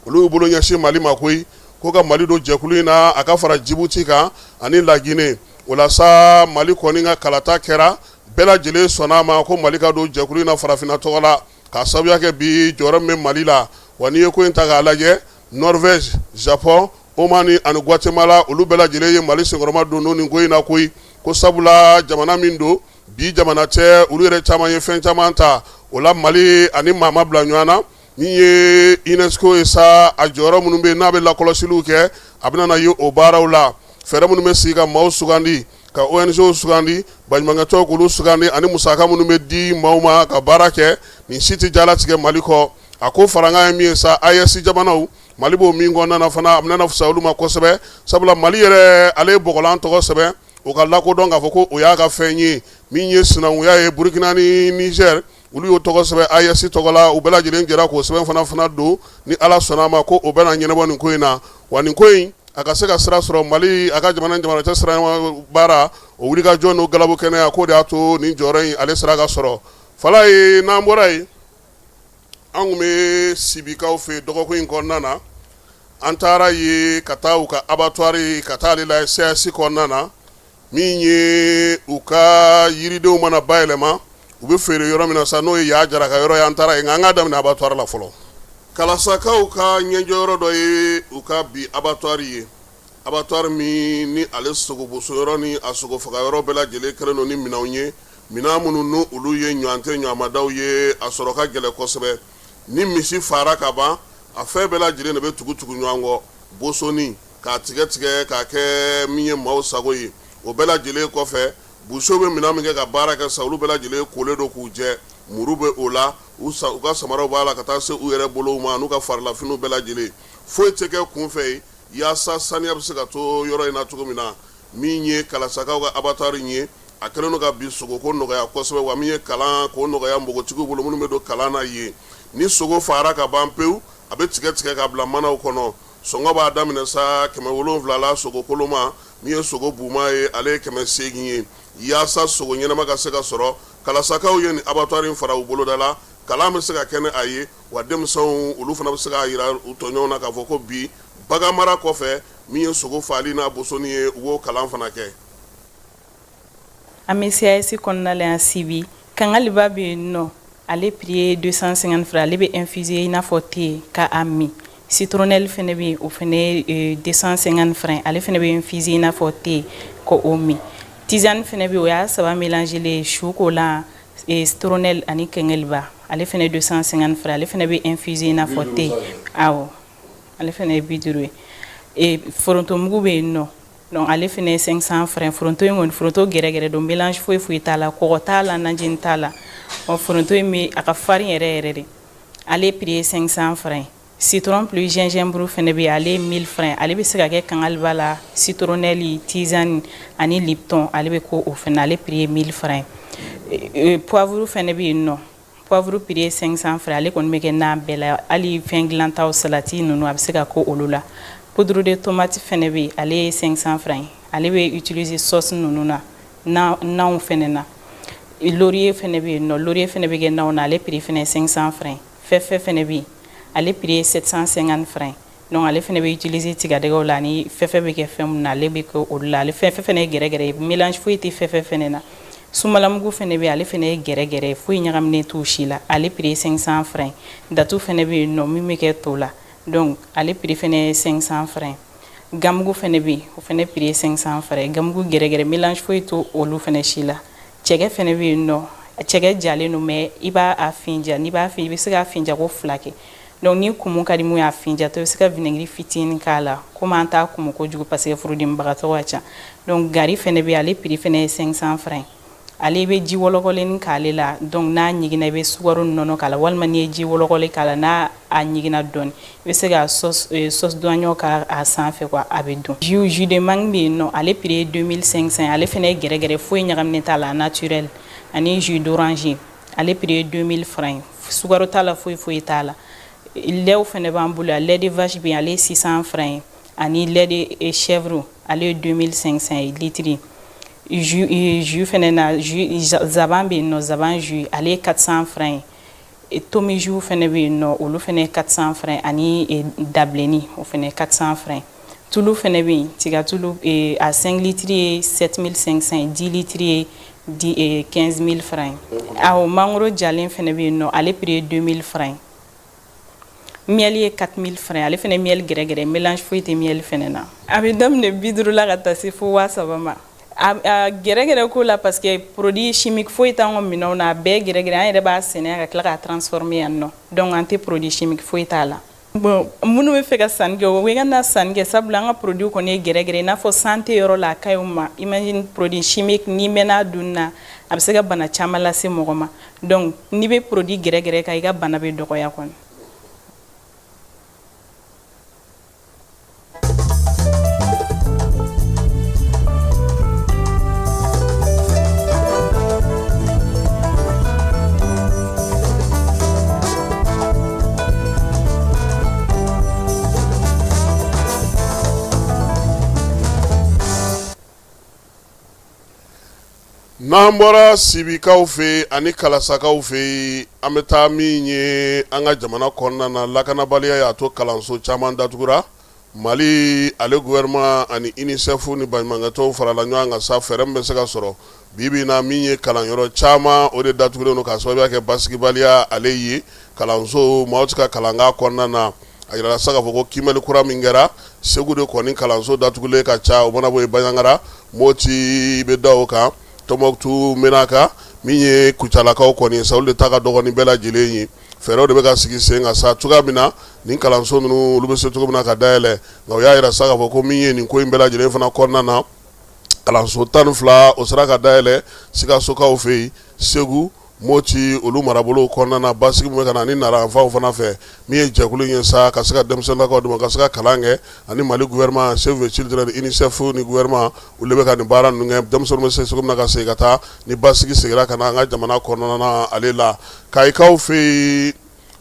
A: olu y'u bolo ɲɛsin Mali ma koyi ko ka Mali don jɛkulu in na a ka fara Djibouti kan ani Laginɛ o la sa Mali kɔni ka kalata kɛra bɛɛ lajɛlen sɔnna a ma ko Mali ka don jɛkulu in na farafinna tɔgɔ la k'a sababuya kɛ bi jɔyɔrɔ min bɛ Mali la wa n'i ye ko in ta k'a lajɛ Norvège, Japon, Oman ani Guatemala olu bɛɛ lajɛlen ye Mali senkɔrɔma don nin ko in na koyi ko sabula jamana min don bi jamana tɛ olu yɛrɛ caman ye fɛn caman ta o la Mali ani maa ma bila ɲɔgɔn na min ye UNESCO ye sa a jɔyɔrɔ minnu bɛ yen n'a bɛ lakɔlɔsiliw kɛ a bɛna na ye o baaraw la fɛɛrɛ minnu bɛ sigi ka maaw sugandi ka ONGw sugandi baɲumankɛtɔw k'olu sugandi ani musaka minnu bɛ di maaw ma ka baara kɛ nin si tɛ jalatigɛ Mali kɔ a ko farankan ye min ye sa AES jamanaw Mali b'o min kɔnɔna na fana a bɛna fisa olu ma kosɛbɛ sabula Mali yɛrɛ ale ye bɔgɔlan tɔgɔ sɛbɛn o ka lakodɔn k'a fɔ ko o y'a ka fɛn ye min ye sinankunya ye Burkina ni Niger olu y'o tɔgɔ sɛbɛn AES tɔgɔ la u bɛɛ lajɛlen jɛra k'o sɛbɛn fana don ni Ala sɔnna ma ko o bɛna ɲɛnabɔ nin ko in na wa nin ko in a ka se ka sira sɔrɔ Mali a ka jamana cɛ sira baara o wulikajɔ n'o galabu kɛnɛya k'o de y'a to nin jɔyɔrɔ in ale sira ka sɔrɔ fala ye n'an bɔra yen an tun bɛ Sibikaw fɛ dɔgɔkun in kɔnɔna na an taara ye ka taa u ka abattoir ka taa ale la CAC kɔnɔna na min ye u ka yiridenw mana bayɛlɛma u bɛ feere yɔrɔ min na sa n'o ye y'a jara ka yɔrɔ y'an taara yen nka an ka daminɛ abattoir la fɔlɔ. kalasakaw ka ɲɛjɔyɔrɔ dɔ ye u ka bi abattoir ye, abattoir min ni ale sogoboso yɔrɔ ni a sogofaga yɔrɔ bɛɛ lajɛlen kɛlen don ni minɛnw ye, minɛn minnu ni olu ye ɲɔgɔn tɛ ɲɔgɔnmadaw ye, a sɔrɔ ka gɛlɛn kosɛbɛ. ni misi fara ka ban a fɛn bɛɛ lajɛlen de bɛ tugu ɲɔgɔn kɔ, bosoni k'a tigɛ k'a kɛ min ye maaw sago ye, o bɛɛ lajɛlen kɔfɛ buso bɛ minɛn min kɛ ka baara kɛ sa olu bɛɛ lajɛlen kolen don k'u jɛ, muru bɛ o la, u ka samaraw b'a la ka taa se u yɛrɛ bolow ma n'u ka farilafiniw bɛɛ lajɛlen, foyi tɛ kɛ kunfɛ ye yaasa saniya bɛ se ka to yɔrɔ in na cogo min na, min ye kalasakaw ka abattoir ye a kɛlen don ka bi sogoko nɔgɔya kosɛbɛ, wa min ye kalan k'o nɔgɔya npogotigiw bolo minnu bɛ don kalan na yen. ni sogo fara ka ban pewu a bɛ tigɛ ka bila manaw kɔnɔ, sɔngɔ b'a daminɛ sa 700 la sogo koloma, min ye sogo buma ye ale ye 800 ye, yaasa sogo ɲɛnama ka se ka sɔrɔ. kalasakaw ye ni abattoir in fara u boloda la, kalan bɛ se ka kɛ ni a ye, wa denmisɛnw olu fana bɛ se k'a jira u tɔɲɔgɔnw na k'a fɔ ko bi bagan mara kɔfɛ min ye sogo faali n'a bosoni ye u b'o kalan fana kɛ.
C: An bɛ CAS kɔnɔna la yan Sibi, kangaliba bɛ yen nɔ, ale prix ye 250 francs, ale bɛ infusé i n'a fɔ thé k'a min. Citronnelle fɛnɛ bɛ yen, o fɛnɛ ye 250 francs, ale fɛnɛ bɛ infusé i n'a fɔ thé k'o min. Tisane fɛnɛ bɛ yen, o y'a saba mélangé su ko la, citronnelle ani kangaliba, ale fɛnɛ 250 francs, ale fɛnɛ bɛ infusé i n'a fɔ thé. Awɔ, ale fɛnɛ ye 50 ye. Forontomugu bɛ yen nɔ. Donc ale fɛnɛ ye 500 francs. Foronto in kɔni foronto gɛrɛgɛrɛ don, mélange foyi t'a la, kɔgɔ t'a la, najini t'a la. Foronto in bɛ a ka farin yɛrɛ de. Ale prix ye 500 francs. Citron plus gingembre fɛnɛ bɛ yen, ale ye 1000 francs. Ale bɛ se ka kɛ kangaliba la, citronnelle, tisane ani lipton, ale bɛ k'o fɛnɛ, ale prix ye 1000 francs. Poivre fɛnɛ bɛ yen nɔ. Poivre prix ye 500 francs. Ale kɔni bɛ kɛ n'a bɛɛ la, hali fɛn dilantaw salati ninnu a bɛ se ka k'o olu la. Poudre de tomate fɛnɛ bɛ yen, ale ye 500 francs. Ale bɛ utiliser sauce ninnu na, nanw fɛnɛ na. Laurier fɛnɛ bɛ yen nɔ, laurier fɛnɛ bɛ kɛ nanw na, ale prix fɛnɛ ye 500 francs. Fɛfɛ fɛnɛ bɛ yen, ale prix ye 750 francs. Donc ale fɛnɛ bɛ utiliser tigadɛgɛw la ni fɛfɛ bɛ kɛ fɛn mun na, ale bɛ kɛ olu la. Ale fɛfɛ fɛnɛ ye gɛrɛgɛrɛ ye, mélange foyi tɛ fɛfɛ fɛnɛ na. Sumalamugu fɛnɛ bɛ yen, ale fɛnɛ ye gɛrɛgɛrɛ ye, foyi ɲagaminen t'o si la. Ale prix ye 500 francs. Datu fɛnɛ bɛ yen nɔ, min bɛ kɛ to la. Donc ale prix fɛnɛ ye 500 francs. Gamugu fɛnɛ bɛ yen, o fɛnɛ prix ye 500 francs. Gamugu gɛrɛgɛrɛ, mélange foyi to olu fɛnɛ si la. Cɛkɛ fɛnɛ bɛ yen nɔ, cɛkɛ jalen don mais i b'a finja, n'i b'a fin i bɛ se k'a finja ko 2 kɛ. Donc ni kumu ka di mun y'a finja to i bɛ se ka vinaigre fitinin k'a la, komi an t'a kumu kojugu parce que furudimibagatɔ ka ca. Donc gari fɛnɛ bɛ yen, ale prix fɛnɛ ye 500 francs. Ale bɛ ji wɔlɔkɔlennin k'ale la, donc n'a ɲiginna i bɛ sukaro nɔnɔ k'a la, walima n'i ye ji wɔlɔkɔlen k'a la n'a ɲiginna dɔɔni i bɛ se ka sauce douanière k'a sanfɛ quoi, a bɛ dun. Jus de mangue bɛ yen nɔ, ale prix ye 2500, ale fɛnɛ ye gɛrɛgɛrɛ, foyi ɲagaminen t'a la, naturel. Ani jus d'oranger, ale prix ye 2000 francs. Sukaro t'a la, foyi t'a la. Lait fɛnɛ b'an bolo, lait de vache bɛ yen, ale ye 600 francs, ani lait de chèvre, ale ye 2500 litres. Jus fɛnɛ na, zaban bɛ yen nɔ, zaban jus, ale ye 400 francs. Tomi jus fɛnɛ bɛ yen nɔ, olu fɛnɛ ye 400 francs, ani dabileni, o fɛnɛ ye 400 francs. Tulu fɛnɛ bɛ yen, tiga tulu a 5 litres ye 7500, 10 litres ye 15000 francs. Awɔ, mangoro jalen fɛnɛ bɛ yen nɔ, ale prix ye 2000 francs. Miel ye 4000 francs, ale fɛnɛ miel gɛrɛgɛrɛ, mélange foyi tɛ miel fɛnɛ na. A bɛ daminɛ 50 la ka taa se fo 3000 ma. A gɛrɛgɛrɛ ko la parce que produit chimique foyi t'an ka minɛnw na, a bɛɛ gɛrɛgɛrɛ, an yɛrɛ b'a sɛnɛ ka tila k'a transformer yan nɔ. Donc an tɛ produit chimique foyi t'a la. Bon, minnu bɛ fɛ ka sanni kɛ o bɛ ka na sanni kɛ sabula an ka produit kɔni ye gɛrɛgɛrɛ, i n'a fɔ santé yɔrɔ la a ka ɲi o ma. Imagine produit chimique n'i mɛnna a dunni na a bɛ se ka bana caman lase mɔgɔ ma. Donc n'i bɛ produit gɛrɛgɛrɛ kan i ka bana bɛ dɔgɔya kɔni.
A: N'an bɔra sibikaw fɛ ani kalasakaw fɛ an bɛ taa min ye an ka jamana kɔnɔna na lakanabaliya y'a to kalanso caman datugura Mali ale gouvernement ani UNICEF ni baɲumankɛtɔnw farala ɲɔgɔn kan sa fɛɛrɛ min bɛ se ka sɔrɔ bibi na min ye kalanyɔrɔ caman o de datugulen don k'a sababuya kɛ basigibaliya ale ye kalanso maaw tɛ ka kalan k'a kɔnɔna na a yirala sa k'a fɔ ko kiimɛli kura min kɛra Segu de kɔni kalanso datugulen ka ca o mana bɔ yen Baɲaŋara Moti bɛ da o kan Tɔnbɔkutu Menaka min ye Kucalakaw kɔni sa olu de ta ka dɔgɔ ni bɛɛ lajɛlen ye fɛɛrɛw de bɛ ka sigi sen kan sa cogoya min na nin kalanso ninnu olu bɛ se cogo min na ka dayɛlɛ nka o y'a yira sa k'a fɔ ko min ye nin ko in bɛɛ lajɛlen fana kɔnɔna na kalanso 12 o sera ka dayɛlɛ Sikasokaw fɛ yen Segu Moti olu marabolo kɔnɔna na basigi min bɛ ka na ani Narayanfaw fana fɛ min ye jɛkulu in ye sa ka se ka denmisɛnninlakaw dɛmɛ ka se ka kalan kɛ ani Mali gouvernement Save the Children UNICEF ni gouvernement olu bɛ ka nin baara ninnu kɛ denmisɛnninw bɛ se cogo min na ka segin ka taa ni basigi seginna ka na an ka jamana kɔnɔna na ale la Kayikaw fɛ yen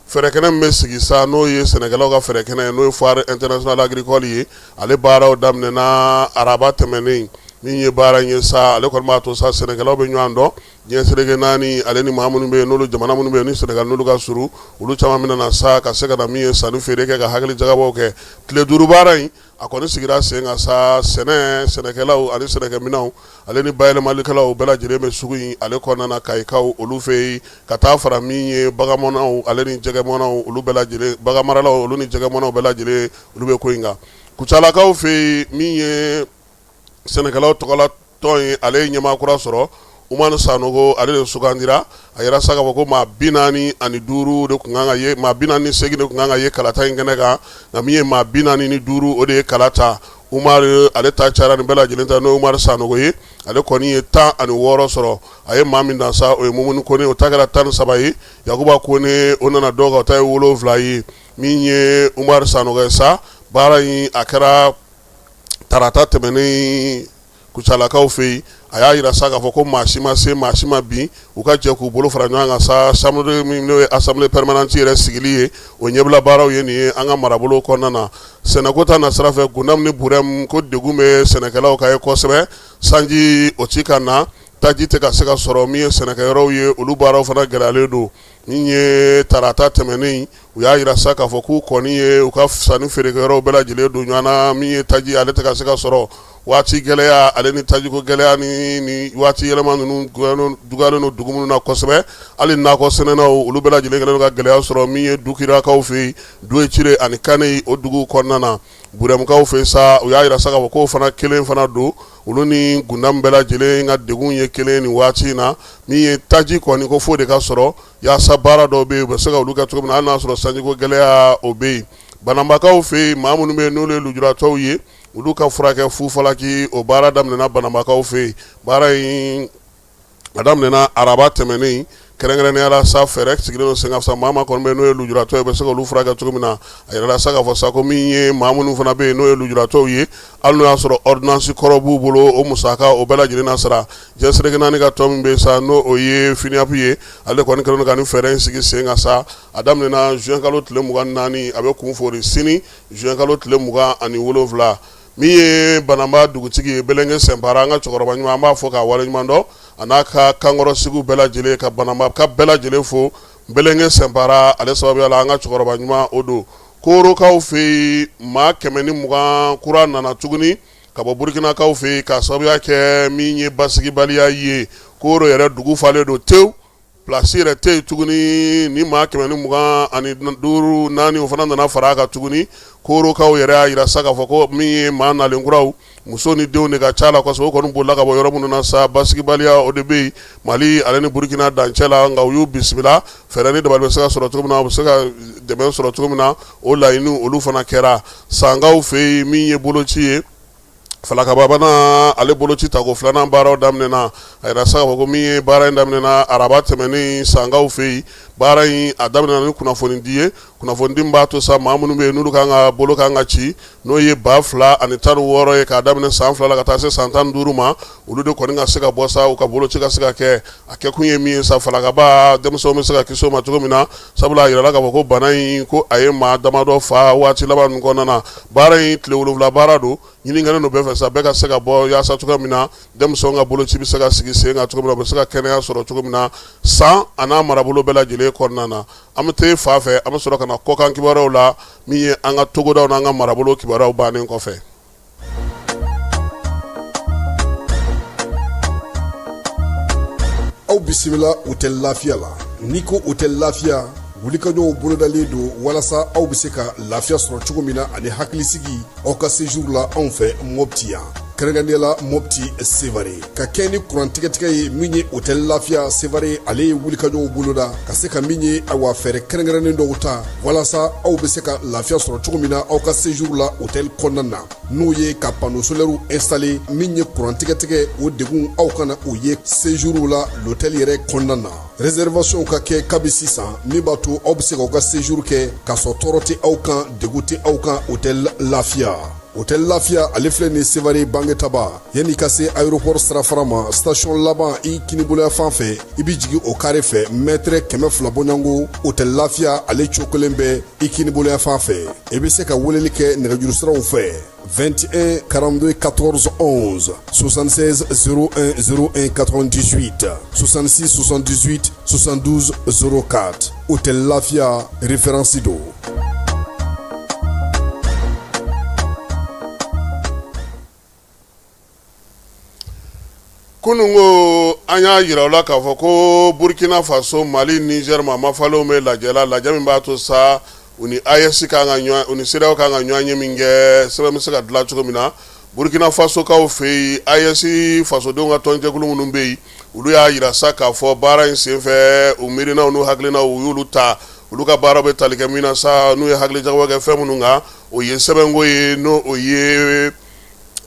A: fɛɛrɛ kɛnɛ min bɛ sigi sa n'o ye sɛnɛkɛlaw ka fɛɛrɛ kɛnɛ n'o ye foire international agricole ye ale baaraw daminɛna araba tɛmɛnen min ye baara in ye sa ale kɔni b'a to sa sɛnɛkɛlaw bɛ ɲɔgɔn dɔn diɲɛ seleke naani ale ni maa minnu bɛ yen n'olu jamana minnu bɛ yen ni Sɛnɛgali n'olu ka surun olu caman bɛna na sa ka se ka na min ye sanni feere kɛ ka hakili jagabɔw kɛ tile 5 baara in a kɔni sigira sen kan sa sɛnɛkɛlaw ani sɛnɛkɛminɛnw ale ni bayɛlɛmalikɛlaw bɛɛ lajɛlen bɛ sugu in ale kɔnɔna na Kayikaw olu fɛ yen ka taa fara min ye baganmɔnaw ale ni jɛgɛmɔnaw olu bɛɛ lajɛlen baganmaralaw olu ni jɛgɛmɔnaw bɛɛ lajɛlen olu bɛ ko in kan Kucalakaw fɛ yen min ye sɛnɛkɛlaw tɔgɔlatɔn ye ale ye ɲɛmaa kura sɔrɔ Umanu Sanogo ale de sugandira a yɛrɛ sa k'a fɔ ko maa 45 de tun kan ka ye maa 48 de tun kan ka ye kalata in kɛnɛ kan nka min ye maa 45 o de ye kala ta Umaru ale ta cayara nin bɛɛ lajɛlen ta n'o ye Umaru Sanogo ye ale kɔni ye 16 sɔrɔ a ye maa min dan sa o ye Mumuni Kone o ta kɛra 13 ye Yakuba Kone o nana dɔw kan o ta ye 7 ye min ye Umaru Sanogo ye sa baara in a kɛra tarata tɛmɛnen Kucalakaw fɛ yen a y'a yira sa k'a fɔ ko maa si ma se maa si ma bin u ka jɛ k'u bolo fara ɲɔgɔn kan sa chambre min n'o ye assemblée permanente yɛrɛ sigili ye o ɲɛbila baaraw ye nin ye an ka marabolo kɔnɔna na sɛnɛko ta na sira fɛ Gundam ni Burɛm ko degun bɛ sɛnɛkɛlaw ka ye kosɛbɛ sanji o ci ka na taji tɛ ka se ka sɔrɔ min ye sɛnɛkɛyɔrɔw ye olu baaraw fana gɛlɛyalen don min ye tarata tɛmɛnen u y'a yira sa k'a fɔ k'u kɔni ye u ka sanni feerekɛyɔrɔw bɛɛ lajɛlen don ɲɔgɔn na min ye taji ale tɛ ka se ka sɔrɔ waati gɛlɛya ale ni tajiko gɛlɛya ni waati yɛlɛma ninnu dugalen don dugu minnu na kosɛbɛ hali nakɔ sɛnɛnaw olu bɛɛ lajɛlen kɛlen don ka gɛlɛya sɔrɔ min ye Dukirakaw fɛ yen Doecire ani Kane o duguw kɔnɔna na Burɛmukaw fɛ sa u y'a yira sa k'a fɔ k'o fana kelen fana don olu ni Gundam bɛɛ lajɛlen ka degun ye kelen nin waati in na min ye taji kɔni ko fo de ka sɔrɔ yaasa baara dɔw bɛ yen u bɛ se ka olu kɛ cogo min na hali n'a sɔrɔ sanjiko gɛlɛya o bɛ yen Bananbakaw fɛ yen maa minnu bɛ yen n'olu ye lujuratɔw ye olu ka furakɛ Fufalaki o baara daminɛna Bananbakaw fɛ yen baara in a daminɛna araba tɛmɛnen kɛrɛnkɛrɛnnenya la sa fɛɛrɛ sigilen don sen kan sa maa kɔni bɛ yen n'o ye lujuratɔ ye u bɛ se ka olu furakɛ cogo min na a yɛrɛla sa k'a fɔ sa ko min ye maa minnu fana bɛ yen n'o ye lujuratɔw ye hali n'o y'a sɔrɔ ordonnance kɔrɔ b'u bolo o musaka o bɛɛ lajɛlen na sara diɲɛ seleke naani ka tɔn min bɛ yen sa n'o o ye FINIAP ye ale kɔni kɛlen don ka nin fɛɛrɛ in sigi sen kan sa a daminɛna juin kalo tile 24 a bɛ kun fori sini juin kalo tile 27 min ye Bananba dugutigi ye Belenge Sɛnpara an ka cɛkɔrɔba ɲuman an b'a fɔ k'a waleɲuman dɔn a n'a ka kankɔrɔsigiw bɛɛ lajɛlen ka Bananba ka bɛɛ lajɛlen fo Belenge Sɛnpara ale sababuya la an ka cɛkɔrɔba ɲuman o don Korokaw fɛ yen maa 120 kura nana tuguni ka bɔ Burkinakaw fɛ yen ka sababuya kɛ min ye basigibaliya ye Koro yɛrɛ dugu falen don tewu place yɛrɛ tɛ yen tuguni ni maa 125 naani o fana nana fara a kan tuguni Korokaw yɛrɛ y'a yira sa k'a fɔ ko min ye maa nalenkuraw muso ni denw de ka ca la kosɛbɛ o kɔni bolila ka bɔ yɔrɔ minnu na sa basigibaliya o de bɛ yen Mali ale ni Burkina dancɛ la nka u y'u bisimila fɛɛrɛ ni dabali bɛ se ka sɔrɔ cogo min na u bɛ se ka dɛmɛ sɔrɔ cogo min na o laɲiniw olu fana kɛra Sangaw fɛ yen min ye boloci ye Falakababana ale boloci tako 2nan baaraw daminɛna a yɛrɛ sa k'a fɔ ko min ye baara in daminɛna araba tɛmɛnen Sangaw fɛ yen baara in a daminɛna ni kunnafoni di ye kunnafoni di min b'a to sa maa minnu bɛ yen n'olu kan ka bolo kan ka ci n'o ye 2016 ye k'a daminɛ san 2 la ka taa se san 15 ma olu de kɔni ka se ka bɔ sa u ka boloci ka se ka kɛ a kɛkun ye min ye sa Falakaba denmisɛnw bɛ se ka kisi o ma cogo min na sabula a yirala k'a fɔ ko bana in ko a ye maa damadɔ fa waati laban ninnu kɔnɔna na baara in tile 7 baara don ɲininkalen don bɛɛ fɛ sa bɛɛ ka se ka bɔ yaasa cogo min na denmisɛnw ka boloci bɛ se ka sigi sen kan cogo min na u bɛ se ka kɛnɛya sɔrɔ cogo min na san a n'a marabolo bɛɛ lajɛlen kɔnɔna na an bɛ taa fa fɛ an bɛ sɔrɔ ka kana kɔkan kibaruyaw la min ye an ka togodaw n'an ka marabolo kibaruyaw bannen kɔfɛ.
D: Aw bisimila hôtel Lafiya la. N'i ko hôtel Lafiya, wulikajɔw bolodalen don walasa aw bɛ se ka lafiya sɔrɔ cogo min na ani hakilisigi aw ka séjour la anw fɛ Mopti yan. Kɛrɛnkɛrɛnnenya la Mopti Sevare ka kɛ ni kurantigɛtigɛ ye min ye hôtel Lafiya Sevare ale ye wulikajɔw boloda ka se ka min ye awa fɛɛrɛ kɛrɛnkɛrɛnnen dɔw ta walasa aw bɛ se ka lafiya sɔrɔ cogo min na aw ka séjour la hôtel kɔnɔna na n'o ye ka panneau solaire installer min ye kurantigɛtigɛ o degun aw kana o ye séjour la l'hôtel yɛrɛ kɔnɔna na. Réservation ka kɛ kabi sisan min b'a to aw bɛ se k'aw ka séjour kɛ k'a sɔrɔ tɔɔrɔ tɛ aw kan degun tɛ aw kan hôtel Lafiya. Hôtel Lafiya ale filɛ nin Sevare Bangetaba yanni ka se aéroport sirafara ma station laban i kiniboloya fan fɛ i bi jigin o carré fɛ mètre 200 bɔɲango Hôtel Lafiya ale cokolen bɛ i kiniboloya fan fɛ i bɛ se ka weleli kɛ nɛgɛjuru siraw fɛ 21 42 14 11 76 01 01 98 66 78 72 04 Hôtel Lafiya référence do.
A: Kunungo an y'a yira u la k'a fɔ ko Burkina Faso, Mali, Niger ma mafalenw bɛ lajɛ la lajɛ min b'a to sa u ni AES kan ka ɲɔgɔn u ni CEDEAO kan ka ɲɔgɔn ye min kɛ sɛbɛn bɛ se ka dilan cogo min na Burkina Faso kaw fɛ yen AES fasodenw ka tɔnjɛkulu minnu bɛ yen olu y'a yira sa k'a fɔ baara in senfɛ u miirinaw n'u hakilinaw u y'olu ta olu ka baara bɛ tali kɛ min na sa n'u ye hakilijagabɔ kɛ fɛn minnu kan o ye sɛbɛnko ye n'o o ye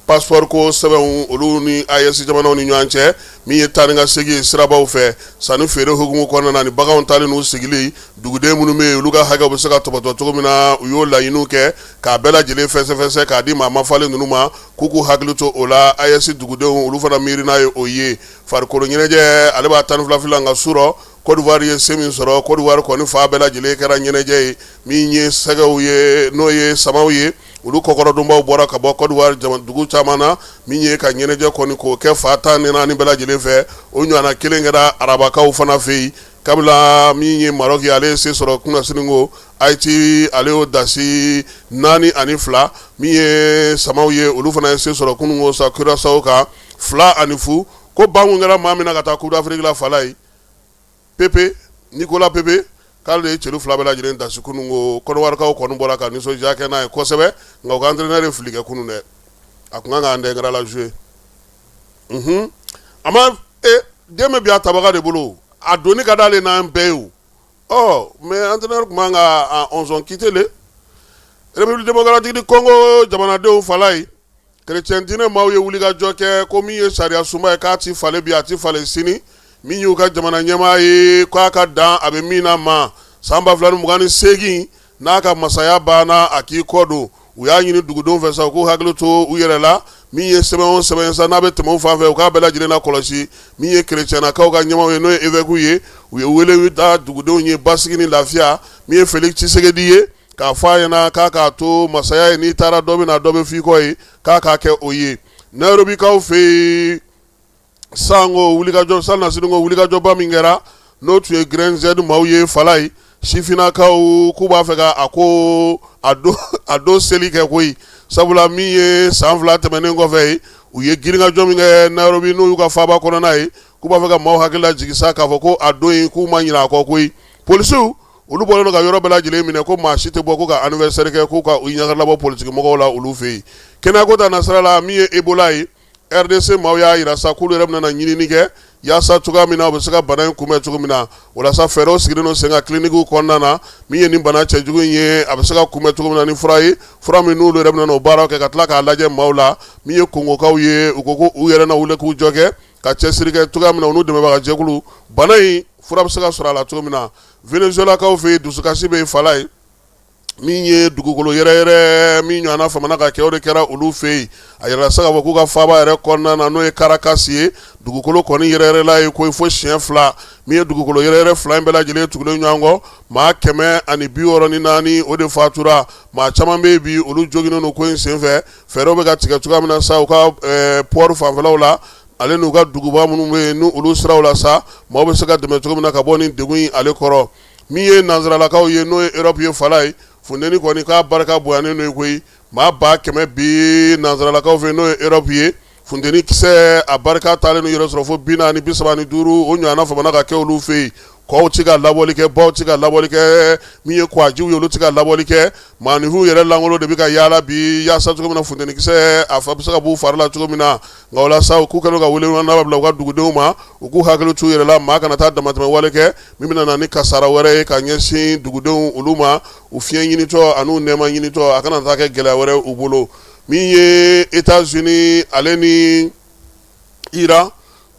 A: passeport ko sɛbɛnw olu ni AES jamanaw ni ɲɔgɔn cɛ min ye taa ni ka segin sirabaw fɛ sanni feere hukumu kɔnɔna na ni baganw tali n'u sigili duguden minnu bɛ yen olu ka hakɛw bɛ se ka tɔbɔtɔ cogo min na u y'o laɲiniw kɛ k'a bɛɛ lajɛlen fɛsɛfɛsɛ k'a di maa mafalen ninnu ma k'u k'u hakili to o la AES dugudenw olu fana miirina ye o ye farikolo ɲɛnajɛ ale b'a 12 la nka su rɔ Côte d'Ivoire ye se min sɔrɔ Côte d'Ivoire kɔni fa bɛɛ lajɛlen kɛra ɲɛnajɛ ye min ye sɛgɛw ye n'o ye samaw ye olu kɔkɔrɔdonbaw bɔra ka bɔ Côte d'Ivoire dugu caman na min ye ka ɲɛnajɛ kɔni k'o kɛ fa 14 bɛɛ lajɛlen fɛ o ɲɔgɔnna kelen kɛra arabakaw fana fɛ yen kabila min ye Maroc ye ale ye se sɔrɔ kunna sininko Haïti ale y'o dasi 4 ani 2 min ye samaw ye olu fana ye se sɔrɔ kununko sa Curaçao kan 2 ani 0 ko bangun kɛra maa min na ka taa Coupe d'Afrique la fala ye Pepe Nicolas Pepe k'ale de ye cɛlu 2 bɛɛ lajɛlen dasi kununko Côte d'Ivoirekaw kɔni bɔra ka nisɔndiya kɛ n'a ye kosɛbɛ nka u ka entraîneur ye fili kɛ kunun dɛ a kun kan ka andɛngɛrɛ la jouer a ma den bɛ bi a tabaga de bolo a doni ka d'ale n'an bɛɛ ye o mais entraîneur kun man ka 11 quitter le République démocratique du Congo jamanadenw fala ye chrétien diinɛ maaw ye wulikajɔ kɛ ko min ye sariya sunba ye k'a ti falen bi a ti falen sini min y'u ka jamana ɲɛmaa ye k'a ka dan a bɛ min na ma san 2028 n'a ka masaya banna a k'i kɔ don u y'a ɲini dugudenw fɛ sa u k'u hakili to u yɛrɛ la min ye sɛbɛn o sɛbɛn sa n'a bɛ tɛmɛ u fan fɛ u k'a bɛɛ lajɛlen lakɔlɔsi min ye chrétiennakaw ka ɲɛmaaw ye n'o ye évêque ye u ye wele u da dugudenw ye basigi ni lafiya min ye Félix Tshisekedi ye k'a fɔ a ɲɛna k'a k'a to masaya ye n'i taara dɔ bɛ na dɔ bɛ f'i kɔ ye k'a k'a kɛ o ye Nairobikaw fɛ yen sango wulikajɔ san nasirinko wulikajɔba min kɛra n'o tun ye Grain Z maaw ye fala ye sifinnakaw k'u b'a fɛ ka a ko a don seli kɛ koyi sabula min ye san 2 tɛmɛnen kɔfɛ ye u ye giringajɔ min kɛ Nairobi n'u y'u ka faaba kɔnɔna ye k'u b'a fɛ ka maaw hakili lajigi sa k'a fɔ ko a don in k'u ma ɲinɛ a kɔ koyi polisiw olu bɔlen don ka yɔrɔ bɛɛ lajɛlen minɛ ko maa si tɛ bɔ ko ka anniversaire kɛ k'u ka u ɲagalabɔ politique mɔgɔw la olu fɛ yen kɛnɛyako ta nasira la min ye Ebola ye RDC maaw y'a yira sa k'olu yɛrɛ bɛna ɲinini kɛ yaasa cogoya min na u bɛ se ka bana in kunbɛn cogo min na walasa fɛɛrɛw sigilen don sen kan clinique kɔnɔna na min ye nin bana cɛjugu in ye a bɛ se ka kunbɛn cogo min na ni fura ye fura min n'olu yɛrɛ bɛna o baaraw kɛ ka tila k'a lajɛ maaw la min ye kongokaw ye u ko ko u yɛrɛ na wuli k'u jɔ kɛ ka cɛsiri kɛ cogoya min na u n'u dɛmɛbaga jɛkulu bana in fura bɛ se ka sɔrɔ a la cogo min na Venezuelakaw fɛ yen dusukasi bɛ yen fala ye min ye dugukolo yɛrɛ min ɲɔgɔnna famana ka kɛ o de kɛra olu fɛ yen a yɛrɛ se ka fɔ k'u ka faaba yɛrɛ kɔnɔna na n'o ye Caracas ye dugukolo kɔni yɛrɛ la ye ko fo siɲɛ 2 min ye dugukolo yɛrɛ 2 in bɛɛ lajɛlen tugulen ɲɔgɔn kɔ maa 164 o de fatura maa caman bɛ bi olu joginnen don ko in senfɛ fɛɛrɛw bɛ ka tigɛ cogoya min na sa u ka port fanfɛlaw la ale n'u ka duguba minnu bɛ yen n'olu siraw la sa maaw bɛ se ka dɛmɛ cogo min na ka bɔ nin degun in ale kɔrɔ min ye nanzaralakaw ye n'o ye Europe ye fala ye funteni kɔni k'a barika bonyanen n'o ye koyi maa 100,000 bi nanzaralakaw fɛ n'o ye Europe ye funteni kisɛ a barika taalen n'o yɛrɛ sɔrɔ fo 40, 35 o ɲɔgɔnna famana ka kɛ olu fɛ yen kɔw ti ka labɔli kɛ baw ti ka labɔli kɛ min ye kwajiw ye olu ti ka labɔli kɛ maanifinw yɛrɛ langolo de bɛ ka yaala bi yaasa cogo min na funteni kisɛ a fa bɛ se ka b'u fari la cogo min na nka o la sa u k'u kɛlen ka welewelemada bila u ka dugudenw ma u k'u hakili t'u yɛrɛ la maa kana taa damatɛmɛ wale kɛ min bɛna na ni kasara wɛrɛ ye ka ɲɛsin dugudenw olu ma u fiɲɛ ɲinitɔ an'u nɛɛma ɲinitɔ a kana taa kɛ gɛlɛya wɛrɛ u bolo min ye États-Unis ale ni Iran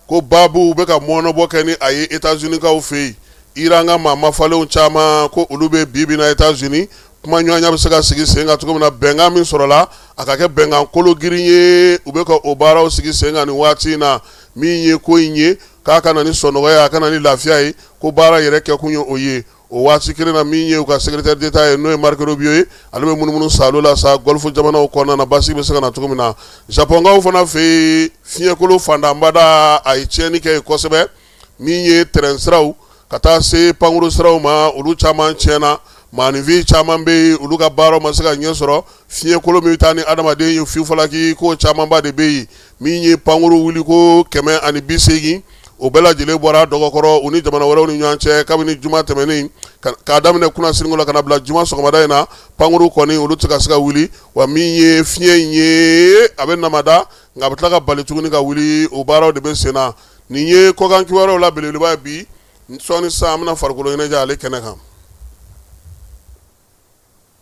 A: ko babu bɛ ka mɔnɔbɔ kɛ ni a ye États-Unis kaw fɛ yen Iran ka maa mafalenw caman ko olu bɛ bi na États-Unis kuma ɲɔgɔnya bɛ se ka sigi sen kan cogo min na bɛnkan min sɔrɔla a ka kɛ bɛnkan kolo girin ye u bɛ ka o baaraw sigi sen kan nin waati in na min ye ko in ye k'a ka na ni sɔnɔgɔya a ka na ni lafiya ye ko baara yɛrɛ kɛ kun ye o ye o waati kelen na min ye u ka secrétaire d'État ye n'o ye Marc Rubio ye ale bɛ munumunu salo la sa Golfe jamanaw kɔnɔna na basigi bɛ se ka na cogo min na Japonkaw fana fɛ yen fiɲɛkolo fandanbada a ye tiɲɛni kɛ yen kosɛbɛ min ye terrain siraw ka taa se pankuru siraw ma olu caman tiɲɛna maanifin caman bɛ yen olu ka baaraw ma se ka ɲɛ sɔrɔ fiɲɛkolo min bɛ taa ni adamaden ye fifalaki ko camanba de bɛ yen min ye pankuru wuli ko 180 o bɛɛ lajɛlen bɔra dɔgɔkɔrɔ u ni jamana wɛrɛw ni ɲɔgɔn cɛ kabini juma tɛmɛnen k'a daminɛ kunnasirigo la ka na bila juma sɔgɔmada in na pankuru kɔni olu tɛ ka se ka wuli wa min ye fiɲɛ in ye a bɛ namada nka a bɛ tila ka bali tuguni ka wuli o baaraw de bɛ sen na nin ye kɔkan kibaruyaw la belebeleba ye bi sɔɔni sisan an bɛna farikolo ɲɛnajɛ ale kɛnɛ kan.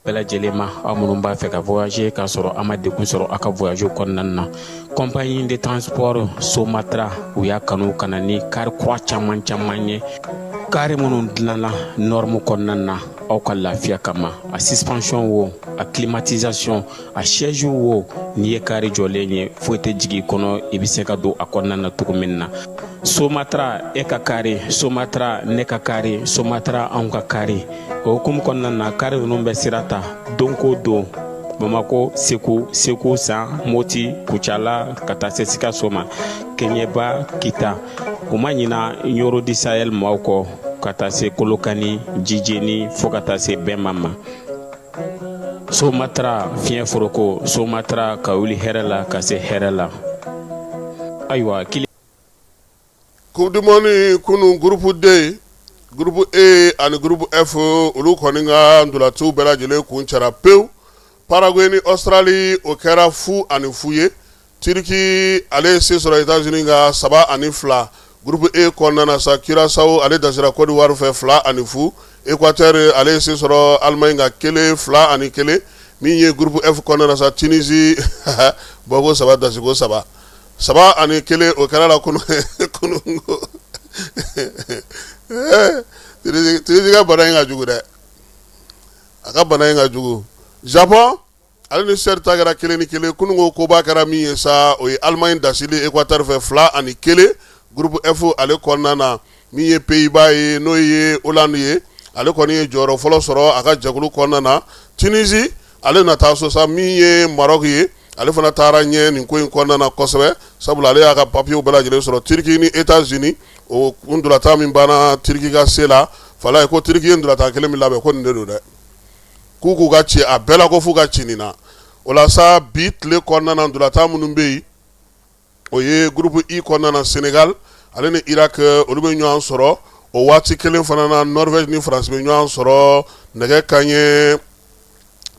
E: bɛɛ lajɛlen ma aw minnu b'a fɛ ka voyager k'a sɔrɔ a ma degun sɔrɔ a ka voyage kɔnɔna na compagnie de transport Somatra u y'a kanu ka na ni kari kura caman ye kari minnu dilanna norme kɔnɔna na aw ka lafiya kama a suspension wo a climatisation a siège wo n'i ye kari jɔlen ye foyi tɛ jigin kɔnɔ i bɛ se ka don a kɔnɔna na cogo min na Somatra e ka kari Somatra ne ka kari Somatra anw ka kari o hukumu kɔnɔna na kari ninnu bɛ sira ta don ko don Bamako Segu San Moti Kucala ka taa se Sikaso ma Keɲeba Kita u ma ɲina Yoro di Sahel maaw kɔ ka taa se Kolokani Jijeni fo ka taa se Bɛnma ma Somatra fiɲɛ foroko Somatra ka wuli hɛrɛ la ka se hɛrɛ la ayiwa
A: Coupe du Monde kunu groupe D groupe E ani groupe F olu kɔni ka ndolatiw bɛɛ lajɛlen kun cɛra pewu Paraguay ni Australie o kɛra fu ani fu ye Turki ale ye se sɔrɔ États-Unis ka 3-2 groupe E kɔnɔna na sa Curaçao ale dasira Côte d'Ivoire fɛ 2-0 Équateur ale ye se sɔrɔ Allemagne ka 1-1 min ye groupe F kɔnɔna na sa Tunisie bɔko 3 dasiko 3 3-1 o kɛra la kunu Tunisie ka bana in ka jugu dɛ a ka bana in ka jugu Japon ale ni Suède ta kɛra 1-1 kunungo koba kɛra min ye sa o ye Allemagne dasili Équateur fɛ 2-1 groupe F ale kɔnɔna na min ye Pays-Bas ye n'o ye Hollande ye ale kɔni ye jɔyɔrɔ fɔlɔ sɔrɔ a ka jɛkulu kɔnɔna na Tunisie ale na taa so sa min ye Maroc ye ale fana taara ɲɛ nin ko in kɔnɔna na kosɛbɛ sabula ale y'a ka papiyew bɛɛ lajɛlen sɔrɔ Turki ni États-Unis o ndolata min banna Turki ka se la fala ye ko Turki ye ndolata kelen min labɛn ko nin de don dɛ k'u k'u ka ci a bɛɛ la ko f'u ka ci nin na o la sa bi tile kɔnɔna na ndolata minnu bɛ yen o ye groupe I kɔnɔna na Sénégal ale ni Irak olu bɛ ɲɔgɔn sɔrɔ o waati kelen fana na Norvège ni France bɛ ɲɔgɔn sɔrɔ nɛgɛ kanɲɛ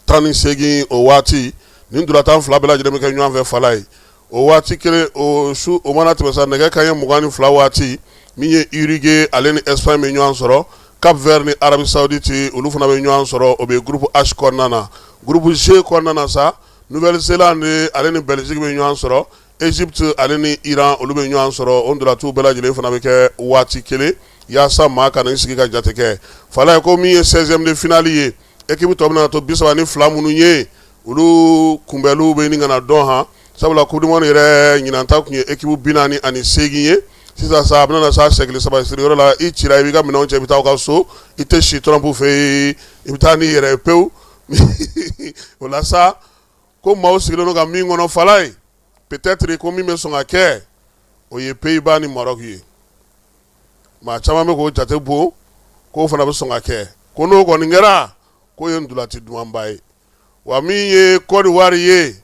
A: 18 o waati nin ndolata fila bɛɛ lajɛlen bɛ kɛ ɲɔgɔn fɛ fala ye o waati kelen o su o mana tɛmɛ sa nɛgɛ kanɲɛ 22 waati min ye Uruguay ale ni Espagne bɛ ɲɔgɔn sɔrɔ Cap Vert ni Arabie Saoudite olu fana bɛ ɲɔgɔn sɔrɔ o bɛ groupe H kɔnɔna na groupe G kɔnɔna na sa Nouvelle-Zélande ale ni Belgique bɛ ɲɔgɔn sɔrɔ Égypte ale ni Iran olu bɛ ɲɔgɔn sɔrɔ o ndolatiw bɛɛ lajɛlen fana bɛ kɛ waati kelen yaasa maa kana sigi ka jate kɛ fala ye ko min ye 16e de finale ye équipe tɔ bɛna to 32 minnu ye olu kunbɛliw bɛ ɲini ka na dɔn han sabula coupe du monde yɛrɛ ɲinanta kun ye équipe 48 ye sisan sa a bɛna na sa sɛgili saba siriyɔrɔ la i cira i b'i ka minɛnw cɛ i bɛ taa aw ka so i tɛ si trompe fɛ yen i bɛ taa n'i yɛrɛ ye pewu o la sa ko maaw sigilen don ka min kɔnɔ fala ye peut-être ko min bɛ sɔn ka kɛ o ye Pays-Bas ni Maroc ye maa caman bɛ k'o jate bon k'o fana bɛ sɔn ka kɛ ko n'o kɔni kɛra k'o ye ndolati dumanba ye wa min ye Côte d'Ivoire ye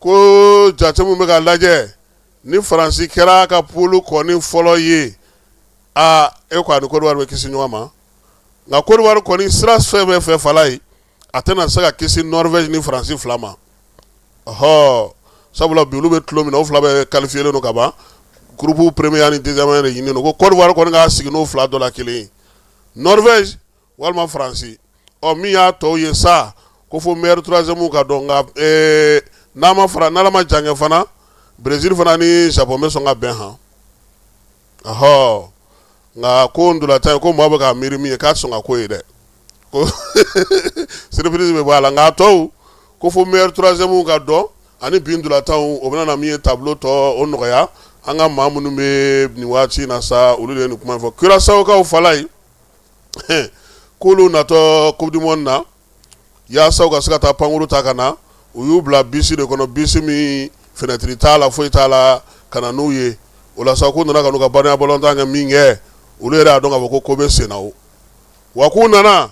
A: ko jate mun bɛ ka lajɛ ni Faransi kɛra ka pulu kɔni fɔlɔ ye e ko ani Côte d'Ivoire bɛ kisi ɲɔgɔn ma nka Côte d'Ivoire kɔni sira fɛn bɛɛ fɛ fala ye a tɛna se ka kisi Norvège ni Faransi fila ma sabula bi olu bɛ tulo min na o fila bɛ qualifié no ka ban groupe premier ni deuxième de ɲini no ko Côte d'Ivoire kɔni k'a sigi n'o fila dɔ la kelen ye Norvège walima Faransi min y'a tɔw ye sa ko fo meilleur troisième ka dɔn nka n'ala ma jangɛ fana Brésil fana ni Japon bɛ sɔn ka bɛn han nka ko ndolata ye ko maa bɛ ka miiri min ye k'a sɔn ka ko ye dɛ ko surprise bɛ bɔ a la nka a tɔw ko fo meilleur troisième ka dɔn ani bi ndolataw o bɛna na min ye tableau tɔ o nɔgɔya an ka maa minnu bɛ nin waati in na sa olu de ye nin kuma in fɔ Curaçao kaw fala ye k'olu natɔ coupe du monde na yaasa u ka se ka taa pankuru ta ka na u y'u bila bisi de kɔnɔ bisi min fenêtre t'a la foyi t'a la ka na n'u ye o la sa k'u nana ka n'u ka badenya balontan kɛ min kɛ olu yɛrɛ y'a dɔn k'a fɔ ko bɛ sen na o wa k'u nana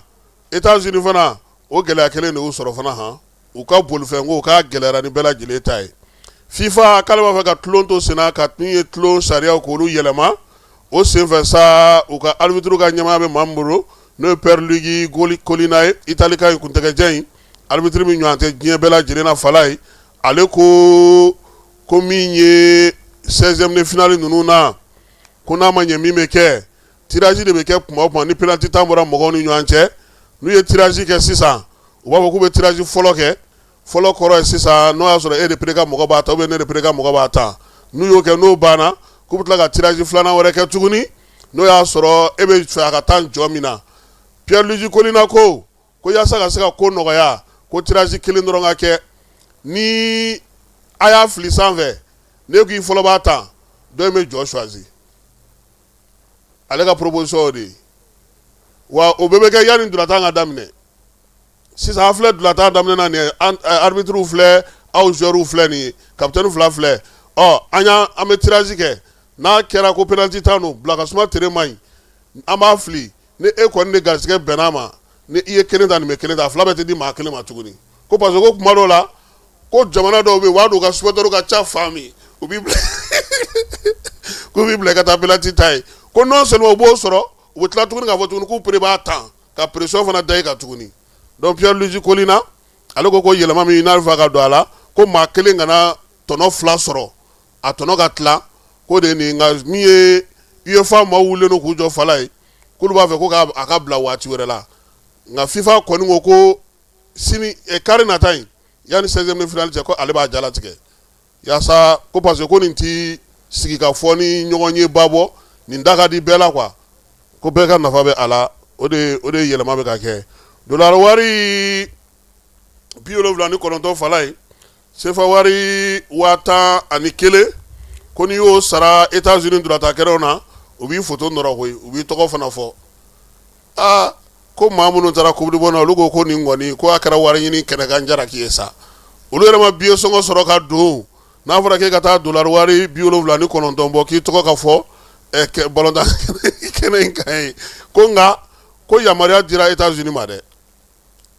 A: États-Unis fana o gɛlɛya kelen de y'u sɔrɔ fana han u ka bolifɛnko k'a gɛlɛyara ni bɛɛ lajɛlen ta ye FIFA k'ale b'a fɛ ka tulon to sen na ka min ye tulon sariyaw k'olu yɛlɛma o senfɛ sa u ka arbitre ka ɲɛmaa bɛ maa min bolo n'o ye Pierluigi Collina ye Italie ka kuntɛgɛjɛ in arbitre min ɲɔgɔn tɛ diɲɛ bɛɛ lajɛlen na fala ye ale ko min ye 16e de finale ninnu na ko n'a ma ɲɛ min bɛ kɛ tirage de bɛ kɛ kuma o kuma ni penalty tan bɔra mɔgɔw ni ɲɔgɔn cɛ n'u ye tirage kɛ sisan u b'a fɔ k'u bɛ tirage fɔlɔ kɛ fɔlɔ kɔrɔ ye sisan n'o y'a sɔrɔ e de pere ka mɔgɔ b'a ta ou bien ne de pere ka mɔgɔ b'a ta n'u y'o kɛ n'o banna k'u bɛ tila ka tirage filanan wɛrɛ kɛ tuguni n'o y'a sɔrɔ e bɛ fɛ a ka taa jɔ min na Pierluigi Collina ko yaasa ka se ka ko nɔgɔya ko tirage kelen dɔrɔn ka kɛ ni a y'a fili sanfɛ ne k'i fɔlɔ b'a ta dɔ in bɛ jɔ choisi ale ka proposition o de ye wa o bɛɛ bɛ kɛ yanni ndolatan ka daminɛ sisan an filɛ ndolatan daminɛ na nin ye arbitre filɛ aw joueurs filɛ nin ye capitaine fila filɛ an bɛ tirage kɛ n'a kɛra ko penalty tan don bila ka suma tere man ɲi an b'a fili ni e kɔni de garisigɛ bɛnna ma ni i ye kelen ta nin bɛ kelen ta fila bɛ tɛ di maa kelen ma tuguni ko parce que ko kuma dɔw la ko jamana dɔw bɛ yen u b'a dɔn u ka supporters ka ca fan min u b'i bila k'u b'i bila ka taa penalty ta ye ko non seulement u b'o sɔrɔ u bɛ tila tuguni k'a fɔ tuguni k'u pere b'a tan ka pression fana da i kan tuguni donc Pierluigi Collina ale ko yɛlɛma min n'a bɛ fɛ ka don a la ko maa kelen kana tɔnɔ fila sɔrɔ a tɔnɔ ka tila ko de ye nin nka min ye UEFA maaw wulilen don k'u jɔ fala ye k'olu b'a fɛ ko a ka bila waati wɛrɛ la nka FIFA kɔni ko sini kari nata in yanni 16e de finale cɛ ko ale b'a jalatigɛ yaasa ko parce que ko nin ti sigi ka fɔ ni ɲɔgɔn ye ba bɔ nin da ka di bɛɛ la quoi ko bɛɛ ka nafa bɛ a la o de yɛlɛma bɛ ka kɛ dollar wari 79 fala ye CFA wari 10,000 ko n'i y'o sara États-Unis dolatakɛlaw na u b'i photo nɔrɔ koyi u b'i tɔgɔ fana fɔ ko maa minnu taara coupe du monde na olu ko nin kɔni ko a kɛra wari ɲini kɛnɛkan jaraki ye sa olu yɛrɛ ma billet sɔngɔ sɔrɔ ka don n'a fɔra k'e ka taa dollar wari 79 bɔ k'i tɔgɔ ka fɔ balontan kɛnɛ in kan ye ko nka ko yamaruya dira États-Unis ma dɛ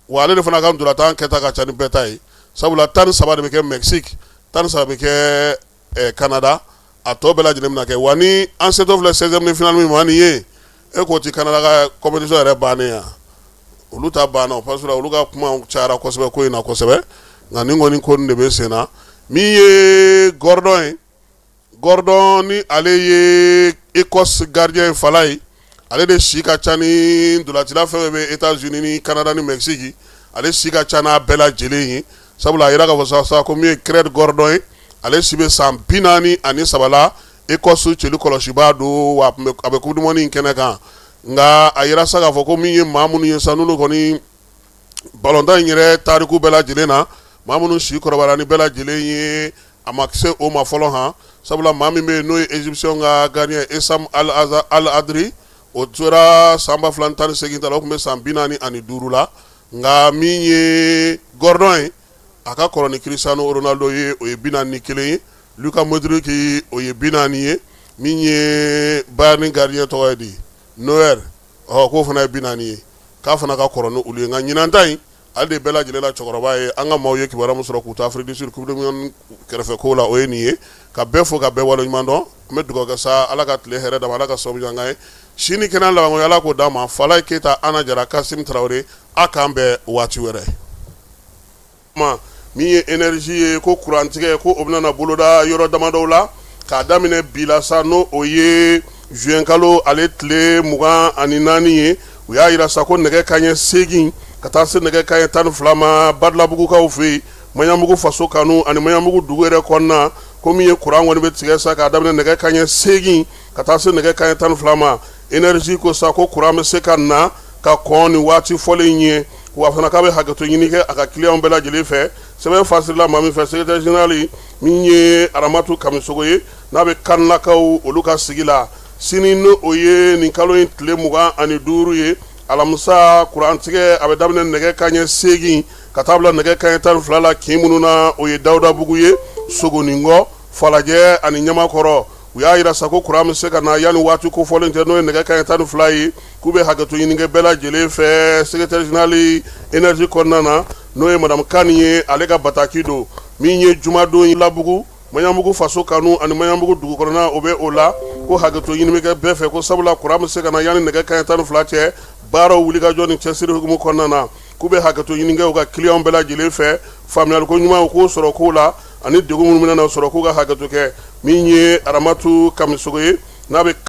A: wa ale de fana ka ndolatan kɛta ka ca ni bɛɛ ta ye sabula 13 de bɛ kɛ Mexique 13 bɛ kɛ Canada a tɔ bɛɛ lajɛlen bɛna kɛ wa ni an setɔ filɛ 16e de finale min ma nin ye e k'o ti Canada ka compétition yɛrɛ bannen yan olu ta banna parce que olu ka kuma cayara kosɛbɛ ko in na kosɛbɛ nka nin kɔni ko nin de bɛ sen na min ye Gordon ye Gordon ni ale ye Écosse gardien fala ye ale de si ka ca ni ndolatila fɛn bɛ États-Unis ni Canada ni Mexique ale si ka ca n'a bɛɛ lajɛlen ye sabula a yira k'a fɔ sa ko min ye Craig Gordon ye ale si bɛ san 43 la Écosse cɛli kɔlɔsibaa don wa a bɛ coupe du monde in kɛnɛ kan nka a yira sa k'a fɔ ko min ye maa minnu ye sa n'olu kɔni balontan in yɛrɛ tariku bɛɛ lajɛlen na maa minnu si kɔrɔbayara ni bɛɛ lajɛlen ye a ma se o ma fɔlɔ han sabula maa min bɛ yen n'o ye Égyptien ka gardien Essam Al Adri o tora san 2018 ta la o tun bɛ san 45 la nka min ye Gordon ye a ka kɔrɔ ni Cristiano Ronaldo ye o ye 41 ye Luka Modric o ye 40 ye min ye Bayern gardien tɔgɔ ye di Neuer k'o fana ye 40 ye k'a fana ka kɔrɔ ni olu ye nka ɲinan ta in ale de bɛɛ lajɛlen la cɛkɔrɔba ye an ka maaw ye kibaruya min sɔrɔ k'u ta Afrique du Sud Coupe du Monde kɛrɛfɛ ko la o ye nin ye ka bɛɛ fo ka bɛɛ waleɲuman dɔn an bɛ dugawu kɛ sa Ala ka tile hɛrɛ d'a ma Ala ka sababu ɲan ye sini kɛnɛ labanko Ala k'o d'a ma Falaye Keyita Ana Jara Kasim Traoré a k'an bɛn waati wɛrɛ min ye énergie ye ko kurantigɛ ko o bɛna boloda yɔrɔ damadɔw la k'a daminɛ bi la sa n'o o ye juin kalo ale tile 24 ye u y'a yira sa ko nɛgɛ kanɲɛ 8 ka taa se nɛgɛ kanɲɛ 12 ma Badilabugukaw fɛ yen Maɲanbugu faso kanu ani Maɲanbugu dugu yɛrɛ kɔnɔna ko min ye kuran kɔni bɛ tigɛ sa k'a daminɛ nɛgɛ kanɲɛ 8 ka taa se nɛgɛ kanɲɛ 12 ma énergie ko sa ko kuran bɛ se ka na ka kɔn nin waati fɔlen ye wa fana k'a bɛ hakɛto ɲini kɛ a ka client bɛɛ lajɛlen fɛ sɛbɛn fasirila maa min fɛ secrétaire général min ye Aramatu Kamisogo ye n'a bɛ kanlakaw olu ka sigi la sini n'o o ye nin kalo in tile 25 ye alamisa kurantigɛ a bɛ daminɛ nɛgɛ kanɲɛ 8 ka taa bila nɛgɛ kanɲɛ 12 la kin minnu na o ye Dawudabugu ye Sogonikɔ Falajɛ ani Ɲamakɔrɔ u y'a yira sa ko kuran bɛ se ka na yanni waati kofɔlen tɛ n'o ye nɛgɛ kanɲɛ 12 ye k'u bɛ hakɛto ɲini kɛ bɛɛ lajɛlen fɛ secrétaire général énergie kɔnɔna na n'o ye madame Kani ye ale ka bataki don min ye jumadon Labugu Maɲanbugu faso kanu ani Maɲanbugu dugu kɔnɔna o bɛ o la ko hakɛto ɲini bɛ kɛ bɛɛ fɛ ko sabula kuran bɛ se ka na yanni nɛgɛ kanɲɛ 12 cɛ baaraw wulikajɔ ni cɛsiri hukumu kɔnɔna na k'u bɛ hakɛto ɲini kɛ u ka client bɛɛ lajɛlen fɛ faamuyaliko ɲuman k'o sɔrɔ ko la ani degun minnu bɛna sɔrɔ k'u ka hakɛto kɛ min ye Aramatu Kamisogo ye n'a bɛ